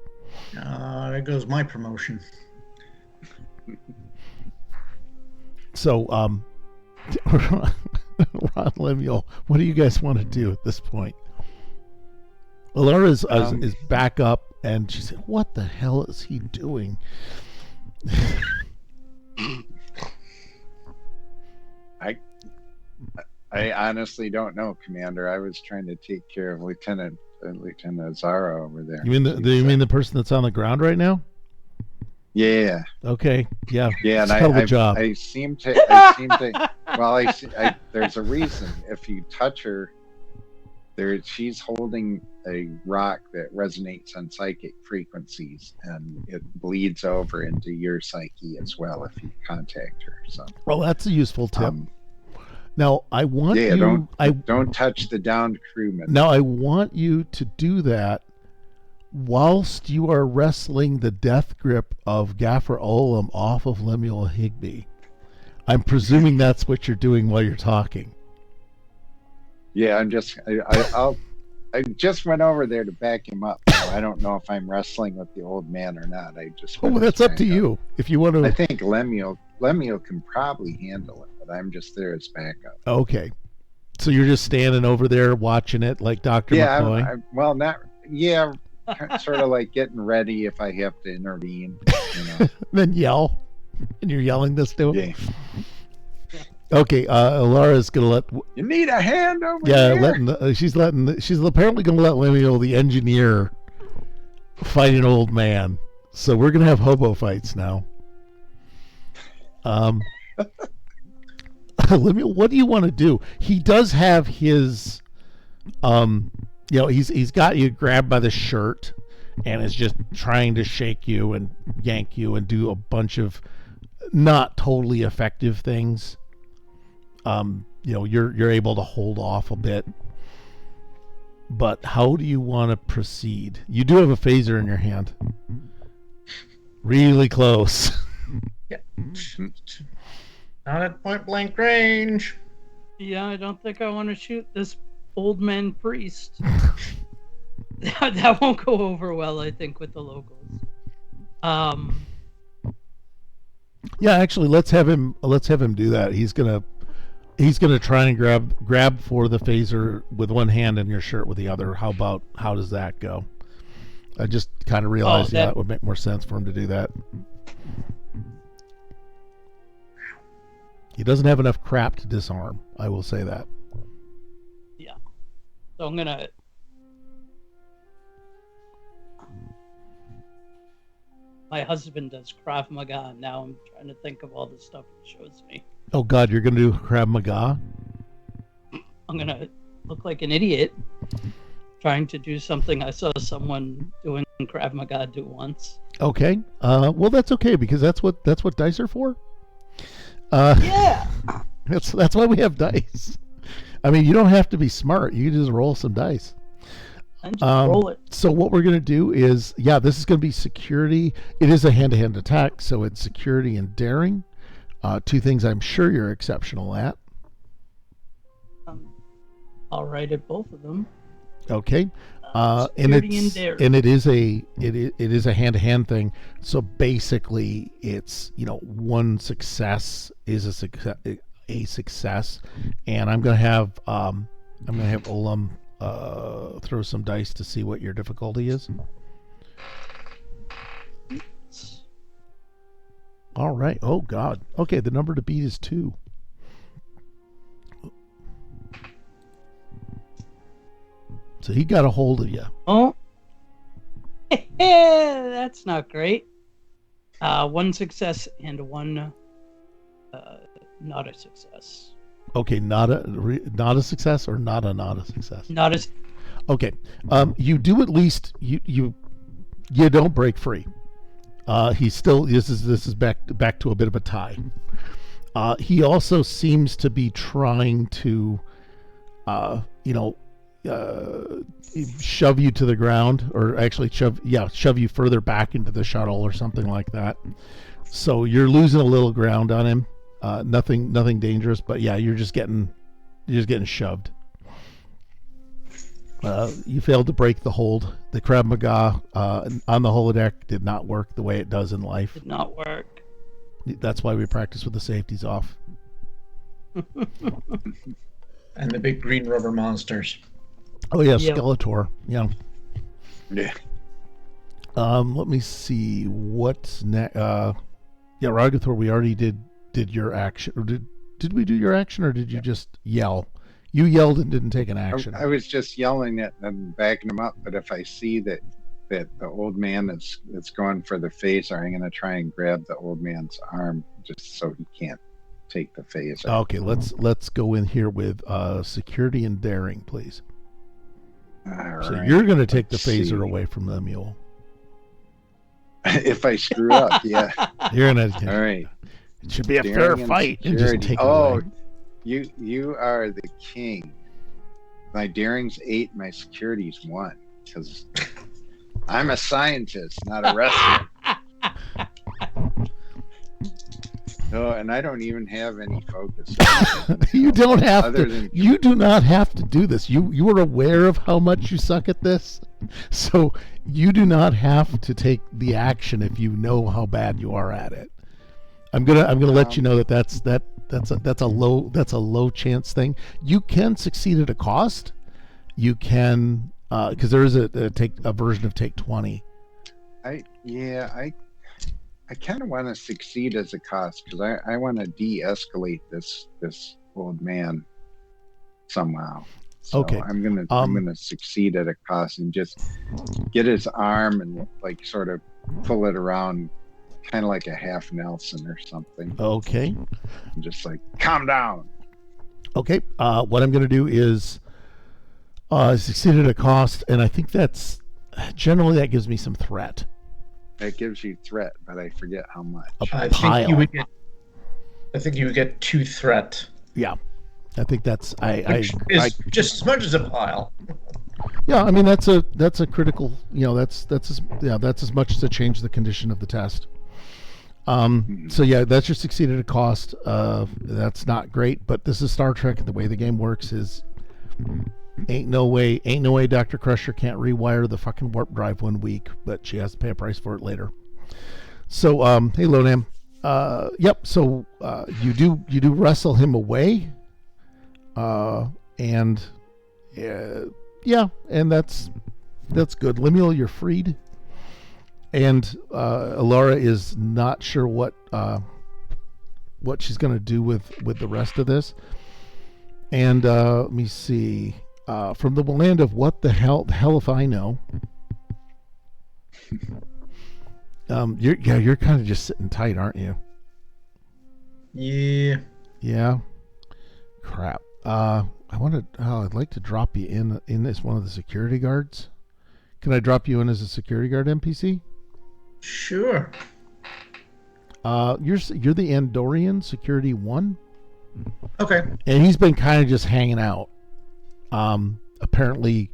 There goes my promotion. So, Ron, Lemuel, what do you guys want to do at this point? Alara is back up, and she said, "What the hell is he doing?" I honestly don't know, Commander. I was trying to take care of Lieutenant Zara over there. You mean the person that's on the ground right now? Yeah. Okay. Yeah. Yeah, it's and a hell of a job. I seem to. Well, there's a reason. If you touch her, she's holding a rock that resonates on psychic frequencies, and it bleeds over into your psyche as well if you contact her. So. Well, that's a useful tip. Now, I want don't touch the downed crewman. Now, I want you to do that whilst you are wrestling the death grip of Gaffer Olam off of Lemuel Higby. I'm presuming that's what you're doing while you're talking. Yeah, I just went over there to back him up. So I don't know if I'm wrestling with the old man or not. That's up to you. If you want to, I think Lemuel can probably handle it, but I'm just there as backup. Okay, so you're just standing over there watching it like Dr. McCoy? Sort of like getting ready if I have to intervene. You know. Then yell, and you're yelling this to him. Yeah. Okay, Alara's gonna let. You need a hand over here. She's apparently gonna let Lemuel, the engineer, fight an old man. So we're gonna have hobo fights now. Lemuel, what do you want to do? He does have his, he's got you grabbed by the shirt, and is just trying to shake you and yank you and do a bunch of not totally effective things. You're able to hold off a bit, but how do you want to proceed? You do have a phaser in your hand, really close. Yeah, not at point blank range. Yeah, I don't think I want to shoot this old man priest. That won't go over well, I think, with the locals. Yeah, actually, let's have him do that. He's gonna try and grab for the phaser with one hand and your shirt with the other. How does that go? I just kind of realized that would make more sense for him to do that. He doesn't have enough crap to disarm. I will say that. Yeah. So I'm gonna. My husband does Krav Maga, and now I'm trying to think of all the stuff it shows me. Oh God, you're gonna do Krav Maga? I'm gonna look like an idiot trying to do something I saw someone doing Krav Maga do once. Okay. Well, that's okay because that's what dice are for. Yeah. That's why we have dice. I mean, you don't have to be smart. You can just roll some dice. And just roll it. So what we're going to do is, this is going to be security. It is a hand-to-hand attack, so it's security and daring. Two things I'm sure you're exceptional at. I'll write at both of them. Okay. Security and daring. And it is a hand-to-hand thing. So basically, it's one success is a success, and I'm gonna have Olam throw some dice to see what your difficulty is. All right. Oh God. Okay. The number to beat is 2. So he got a hold of you. Oh, that's not great. 1 success and 1 not a success. Okay, not a success or not a success. Not as. Okay, you do at least you don't break free. He's still this is back to a bit of a tie. He also seems to be trying to, shove you to the ground, or actually shove you further back into the shuttle or something like that. So you're losing a little ground on him. Nothing dangerous, but yeah, you're just getting shoved. You failed to break the hold. The Krav Maga on the holodeck did not work the way it does in life. Did not work. That's why we practice with the safeties off. And the big green rubber monsters. Oh yeah, Yep. Skeletor. Yeah. Yeah. Let me see what's next. Yeah, Ragathor, we already did your action. Or did we do your action, or did you just yell? You yelled and didn't take an action. I was just yelling at and backing him up, but if I see that the old man is going for the phaser, I'm going to try and grab the old man's arm just so he can't take the phaser. Okay, let's go in here with security and daring, please. All So right, you're going to take the let's phaser see. away from the mule. If I screw up, yeah. You're going All to. right. It should be a Daring fair and fight. And just security. take it Oh, away. you are the king. My daring's 8, my security's 1. Because I'm a scientist, not a wrestler. Oh, and I don't even have any focus. You don't have Other to. than- You do not have to do this. You are aware of how much you suck at this, so you do not have to take the action if you know how bad you are at it. I'm gonna let you know that's a low chance thing. You can succeed at a cost. You can because there is a version of take 20. I kind of want to succeed as a cost because I want to de-escalate this old man somehow. So Okay. I'm gonna succeed at a cost and just get his arm and like sort of pull it around, kind of like a half Nelson or something. Okay. And just like calm down. Okay. What I'm going to do is succeed at a cost, and I think that's generally that gives me some threat. That gives you threat, but I forget how much. A I pile. think you would get 2 threat. Yeah, I think that's Which is just as much as a pile. yeah. I mean that's a critical. That's as much to change the condition of the test. So yeah, that's your succeed at a cost. That's not great, but this is Star Trek, and the way the game works is ain't no way Dr. Crusher can't rewire the fucking warp drive 1 week, but she has to pay a price for it later. So hey Lonam, yep. So you do wrestle him away, and yeah, and that's good. Lemuel, you're freed. And Alara is not sure what she's going to do with the rest of this. And let me see. From the land of what the hell if I know. You're kind of just sitting tight, aren't you? Yeah. Yeah. Crap. I'd like to drop you in as one of the security guards. Can I drop you in as a security guard NPC? Sure. You're the Andorian Security 1, Okay. and he's been kind of just hanging out. Apparently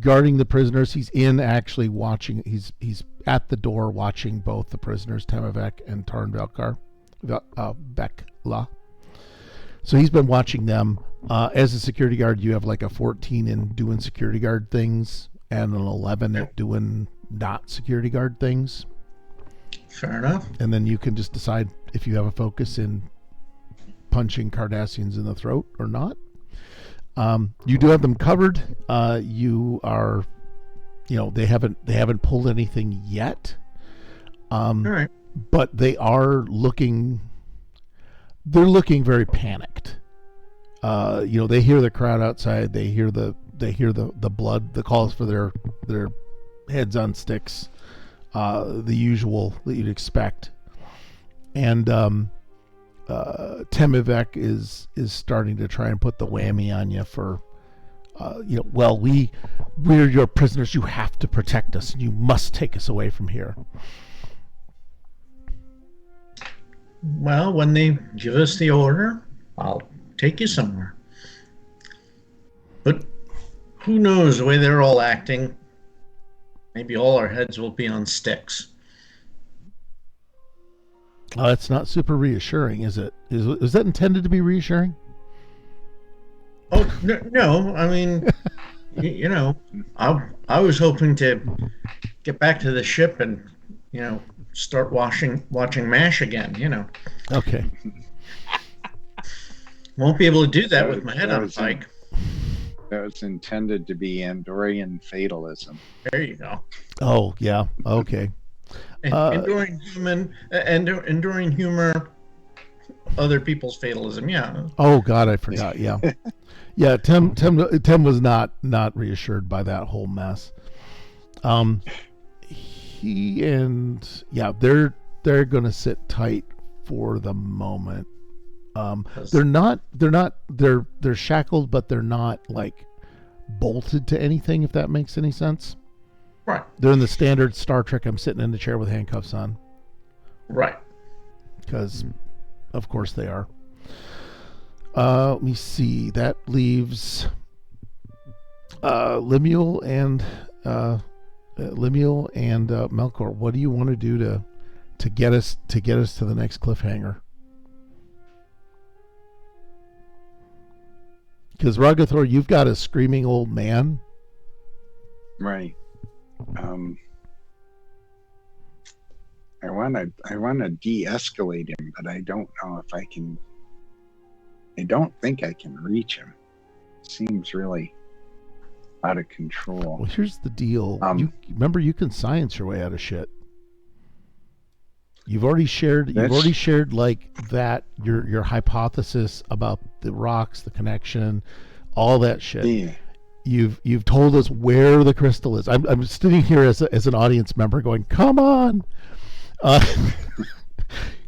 guarding the prisoners. He's actually watching. He's at the door watching both the prisoners, Temavek and Tarn Velkar, Bekla. So he's been watching them. As a security guard, you have like a 14 in doing security guard things and an 11 at doing not security guard things. Fair enough. And then you can just decide if you have a focus in punching Cardassians in the throat or not. You do have them covered. You are, they haven't pulled anything yet. All right. But they are looking. They're looking very panicked. They hear the crowd outside. They hear the blood. The calls for their heads on sticks. The usual that you'd expect. And Temivek is starting to try and put the whammy on you for, we're your prisoners. You have to protect us. And you must take us away from here. Well, when they give us the order, I'll take you somewhere. But who knows the way they're all acting? Maybe all our heads will be on sticks. It's not super reassuring, is it? Is that intended to be reassuring? Oh no! I mean, you know, I was hoping to get back to the ship and start watching MASH again. Okay. Won't be able to do that with my head That on a was pike. That was intended to be Andorian fatalism. There you go. Oh yeah. Okay. Enduring humor, other people's fatalism. Yeah. Oh God, I forgot. Yeah. Yeah. Tim was not reassured by that whole mess. They're gonna sit tight for the moment. They're shackled, but they're not like bolted to anything, if that makes any sense. Right. They're in the standard Star Trek, I'm sitting in the chair with handcuffs on. Right. Because of course they are. Let me see. That leaves Lemuel and Melkor. What do you want to do to get us to the next cliffhanger? Because Ragathor, you've got a screaming old man. Right. I want to de-escalate him, but I don't know if I can. I don't think I can reach him. Seems really out of control. Well, here's the deal. You can science your way out of shit. You've already shared like that your hypothesis about the rocks, the connection, all that shit. Yeah. You've told us where the crystal is. I'm sitting here as an audience member going, come on,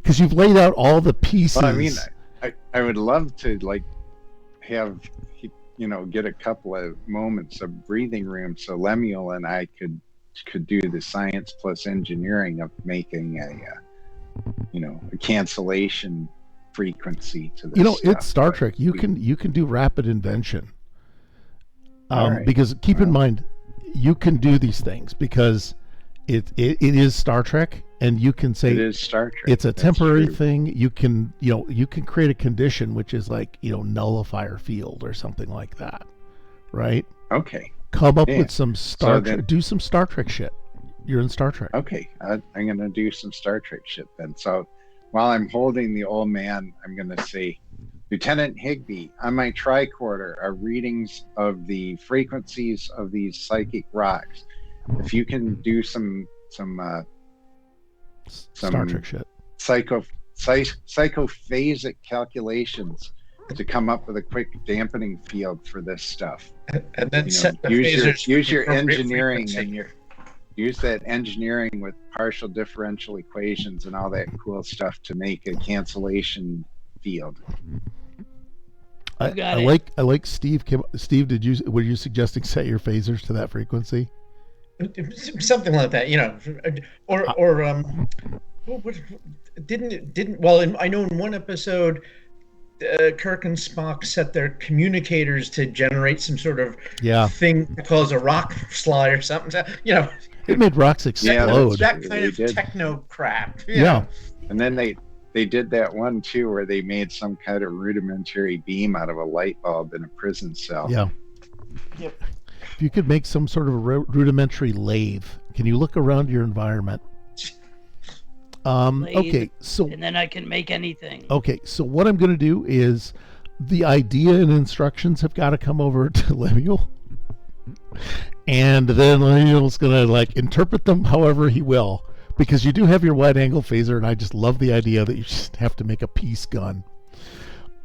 because you've laid out all the pieces. Well, I mean, I would love to like have get a couple of moments of breathing room so Lemuel and I could do the science plus engineering of making a cancellation frequency to this stuff. It's Star Trek. You can do rapid invention. Right. Because keep in mind, you can do these things because it is Star Trek, and you can say it is Star Trek. It's a That's temporary true. thing. You can create a condition which is like nullifier field or something like that, right? Okay. Come up Yeah. with some do some Star Trek shit. You're in Star Trek. Okay, I'm going to do some Star Trek shit then. So while I'm holding the old man, I'm going to say, Lieutenant Higby, on my tricorder are readings of the frequencies of these psychic rocks. If you can do some Star Trek shit. psychophasic calculations to come up with a quick dampening field for this stuff. And then set the use phasers your for appropriate engineering frequency. and use that engineering with partial differential equations and all that cool stuff to make a cancellation field. I like Steve. Steve, were you suggesting set your phasers to that frequency? Something like that, or didn't. Well, I know in one episode, Kirk and Spock set their communicators to generate some sort of thing to cause a rock slide or something. It made rocks explode. That kind of techno crap. Yeah. And then they did that one too where they made some kind of rudimentary beam out of a light bulb in a prison cell. Yeah. Yep. If you could make some sort of a rudimentary lathe, can you look around your environment? Okay, so and then I can make anything. Okay, so what I'm going to do is the idea and instructions have got to come over to Lemuel. And then Lemuel's going to interpret them however he will, because you do have your wide angle phaser, and I just love the idea that you just have to make a peace gun.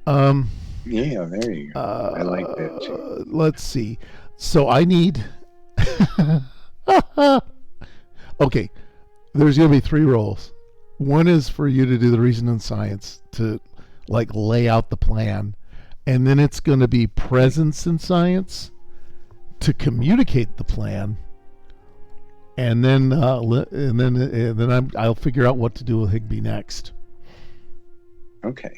Yeah, there you go. I like that too. Let's see. So I need. Okay, there's going to be 3 roles. One is for you to do the reason and science, to lay out the plan, and then it's going to be presence and science to communicate the plan, and then I'll figure out what to do with Higby next. Okay.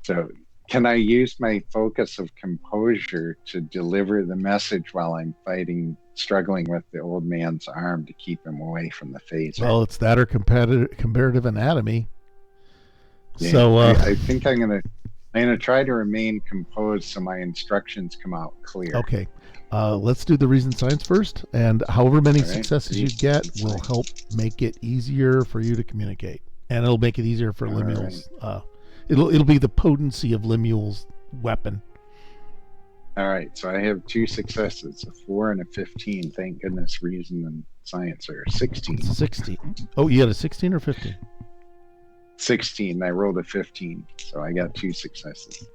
So can I use my focus of composure to deliver the message while I'm struggling with the old man's arm to keep him away from the phaser? Well, it's that or comparative anatomy. Yeah, So I think I'm gonna try to remain composed so my instructions come out clear. okay. Let's do the reason science first, and however many All right, successes you reason get will science. help make it easier for you to communicate, and it'll make it easier for All Lemuel's. It'll be the potency of Lemuel's weapon. All right, so I have 2 successes, a 4 and a 15. Thank goodness reason and science are 16. 16. Oh, you got a 16 or 15? 16. I rolled a 15, so I got 2 successes.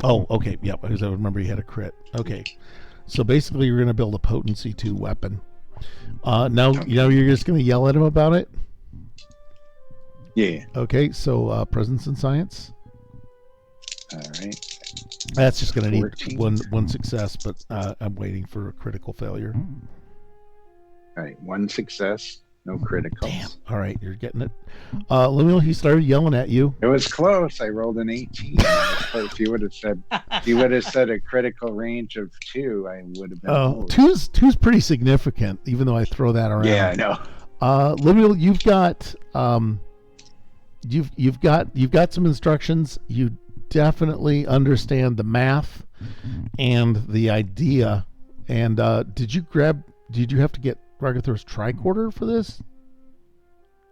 Oh, okay. Yep. Because I remember you had a crit. Okay. So basically, you're going to build a potency 2 weapon. Now you're just going to yell at him about it. Yeah. Okay. So presence and science. All right. That's just going to need 14. one success, but I'm waiting for a critical failure. All right. 1 success, no criticals. Damn. All right, you're getting it. Lemuel, he started yelling at you. It was close. I rolled an 18. If you would have said a critical range of 2, I would have been. Oh, close. two's pretty significant, even though I throw that around. Yeah, I know. Lemuel, you've got some instructions. You definitely understand the math and the idea. And did you have to get Ragathor's tricorder for this?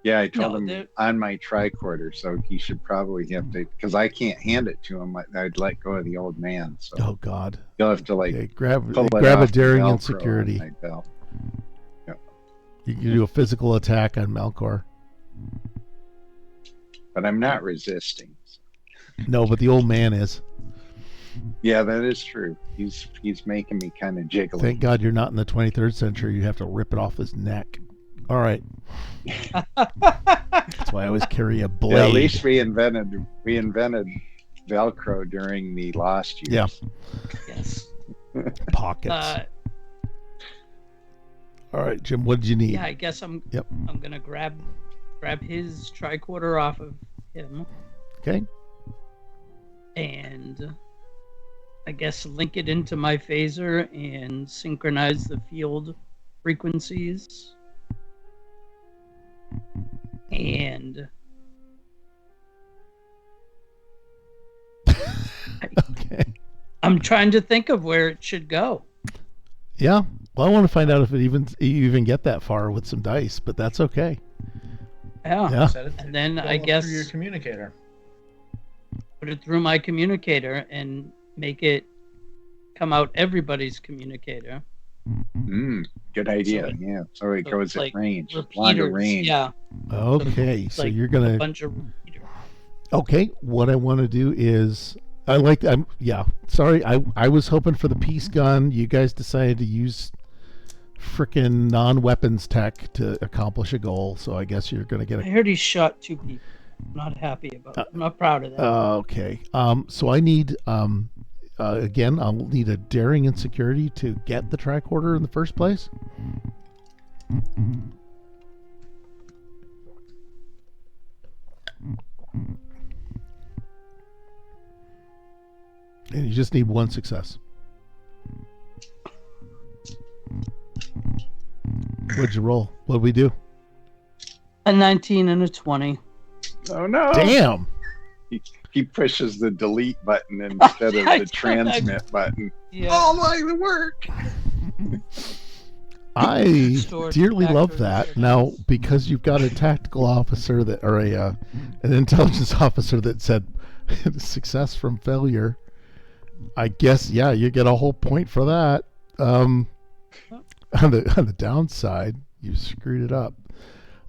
Yeah, I told No, him on my tricorder, so he should probably have to, because I can't hand it to him. I'd let go of the old man, so Oh God! he'll have to Okay, grab pull it a off the daring Velcro and security. on my belt. You do a physical attack on Melkor. But I'm not resisting. No, but the old man is. Yeah, that is true. He's making me kind of jiggle. Thank God you're not in the 23rd century. You have to rip it off his neck. All right. That's why I always carry a blade. Yeah, at least we invented Velcro during the lost years. Yes. Pockets. All right, Jim. What did you need? Yeah, I guess I'm gonna grab his tricorder off of him Okay. and I guess link it into my phaser and synchronize the field frequencies. And Okay. I'm trying to think of where it should go. Yeah. Well, I want to find out if you even get that far with some dice, but that's okay. Yeah. Yeah. Set it And then well I up guess through your communicator. put it through my communicator and make it come out everybody's communicator. Good idea. So Yeah. So it goes like at range, Repeaters. longer range. Yeah. Okay. So like you're a gonna. bunch of repeaters. Okay. What I want to do is Sorry. I was hoping for the peace gun. You guys decided to use frickin' non-weapons tech to accomplish a goal. So I guess you're gonna get I heard he shot 2 people. I'm not happy about it. I'm not proud of that. Okay. So I need again, I'll need a daring and security to get the tricorder in the first place. And you just need 1 success. What'd you roll? What'd we do? A 19 and a 20. Oh no! Damn. He pushes the delete button instead of I the tried. transmit button. Yeah. Oh my work! I Stored dearly back love to that. the Now, because you've got a tactical officer that, or an intelligence officer that said success from failure, I guess you get a whole point for that. On the downside, you screwed it up.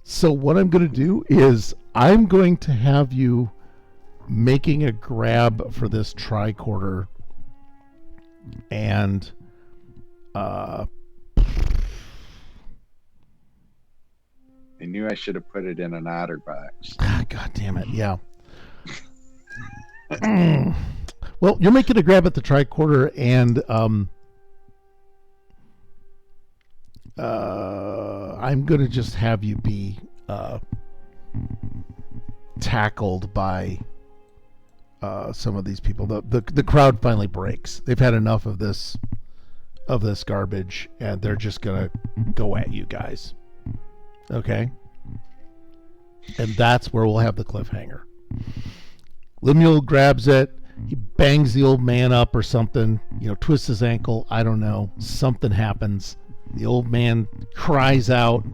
So what I'm going to do is I'm going to have you making a grab for this tricorder, and I knew I should have put it in an otter box. God damn it, yeah. Well, you're making a grab at the tricorder, and I'm going to just have you be tackled by some of these people. The crowd finally breaks. They've had enough of this garbage, and they're just going to go at you guys. Okay? And that's where we'll have the cliffhanger. Lemuel grabs it. He bangs the old man up or something. Twists his ankle. I don't know. Something happens. The old man cries out,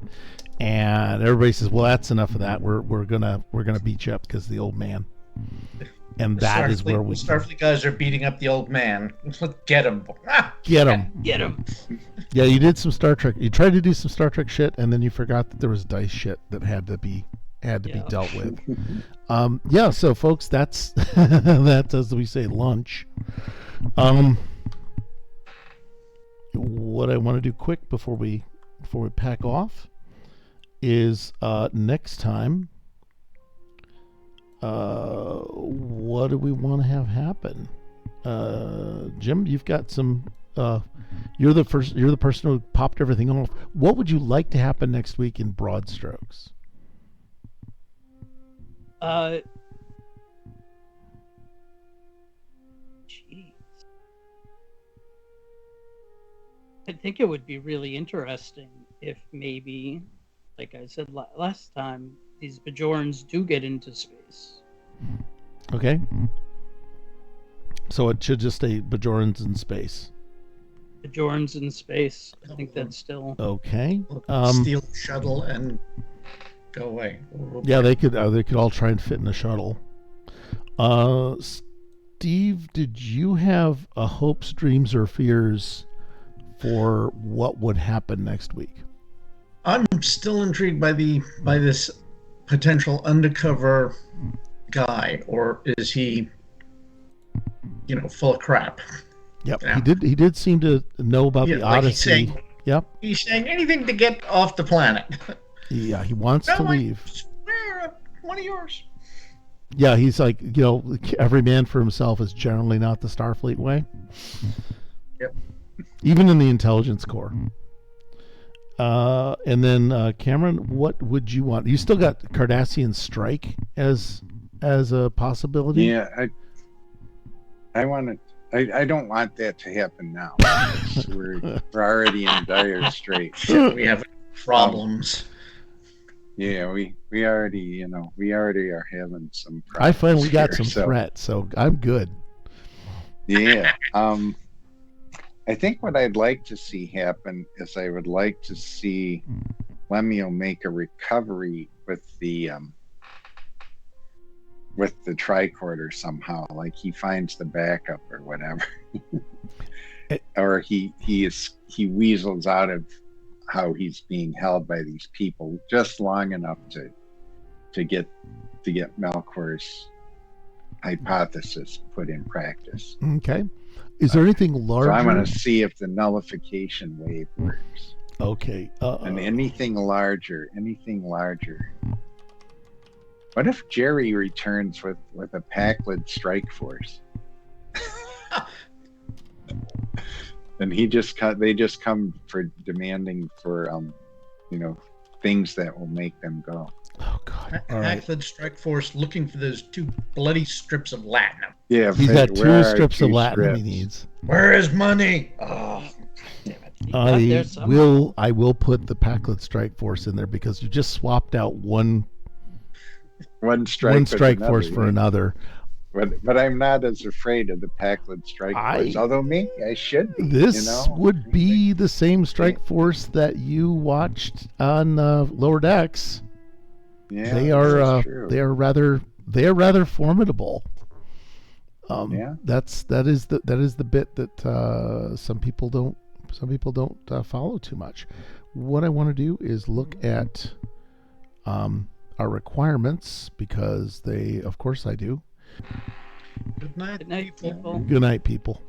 and everybody says, "Well, that's enough of that. We're gonna beat you up because of the old man." And that is where the Starfleet guys are beating up the old man. Get him! Get him! Get him! Yeah, you did some Star Trek. You tried to do some Star Trek shit, and then you forgot that there was dice shit that had to be dealt with. Yeah, so folks, that's that's, as we say, lunch. What I want to do quick before we pack off is next time. What do we want to have happen? Jim, you've got some. You're the person who popped everything off. What would you like to happen next week in broad strokes? Jeez. I think it would be really interesting if maybe, like I said last time, these Bejorans do get into space. Okay. So it should just stay Bejorans in space. Bejorans in space. I think that's still okay. Steal the shuttle and go away. Yeah, they could all try and fit in a shuttle. Steve, did you have hopes, dreams, or fears for what would happen next week? I'm still intrigued by this potential undercover guy, or is he, full of crap? Yep, he did seem to know about the Odyssey. He's saying anything to get off the planet. Yeah, he wants to leave. One of yours. Yeah, he's like, every man for himself is generally not the Starfleet way. Yep. Even in the intelligence corps. And then Cameron, what would you want? You still got Cardassian strike as a possibility? Yeah, I want to. I don't want that to happen now. we're already in dire straits. We have problems. Yeah, we already are having some problems. I finally got some so. threat, so I'm good. Yeah. I think what I'd like to see happen is I would like to see Lemuel make a recovery with the tricorder somehow, like he finds the backup or whatever, or he weasels out of how he's being held by these people just long enough to get Melkor's hypothesis put in practice. Okay. Is there anything larger? So I'm going to see if the nullification wave works. Okay. And anything larger. What if Jerry returns with a Packlid strike force? And they just come for demanding for things that will make them go. Oh God! Packlid strike force looking for those 2 bloody strips of latinum. Yeah, he's got 2 strips of latinum he needs. Where is money? Oh, damn it. I will put the Packlid strike force in there because you just swapped out one strike force for another. But I'm not as afraid of the Packlid strike force. Although maybe I should be. This would be the same strike force that you watched on Lower Decks. Yeah, they are rather formidable. That is the bit that some people don't follow too much. What I want to do is look at our requirements because of course I do. Good night, people. Good night, people.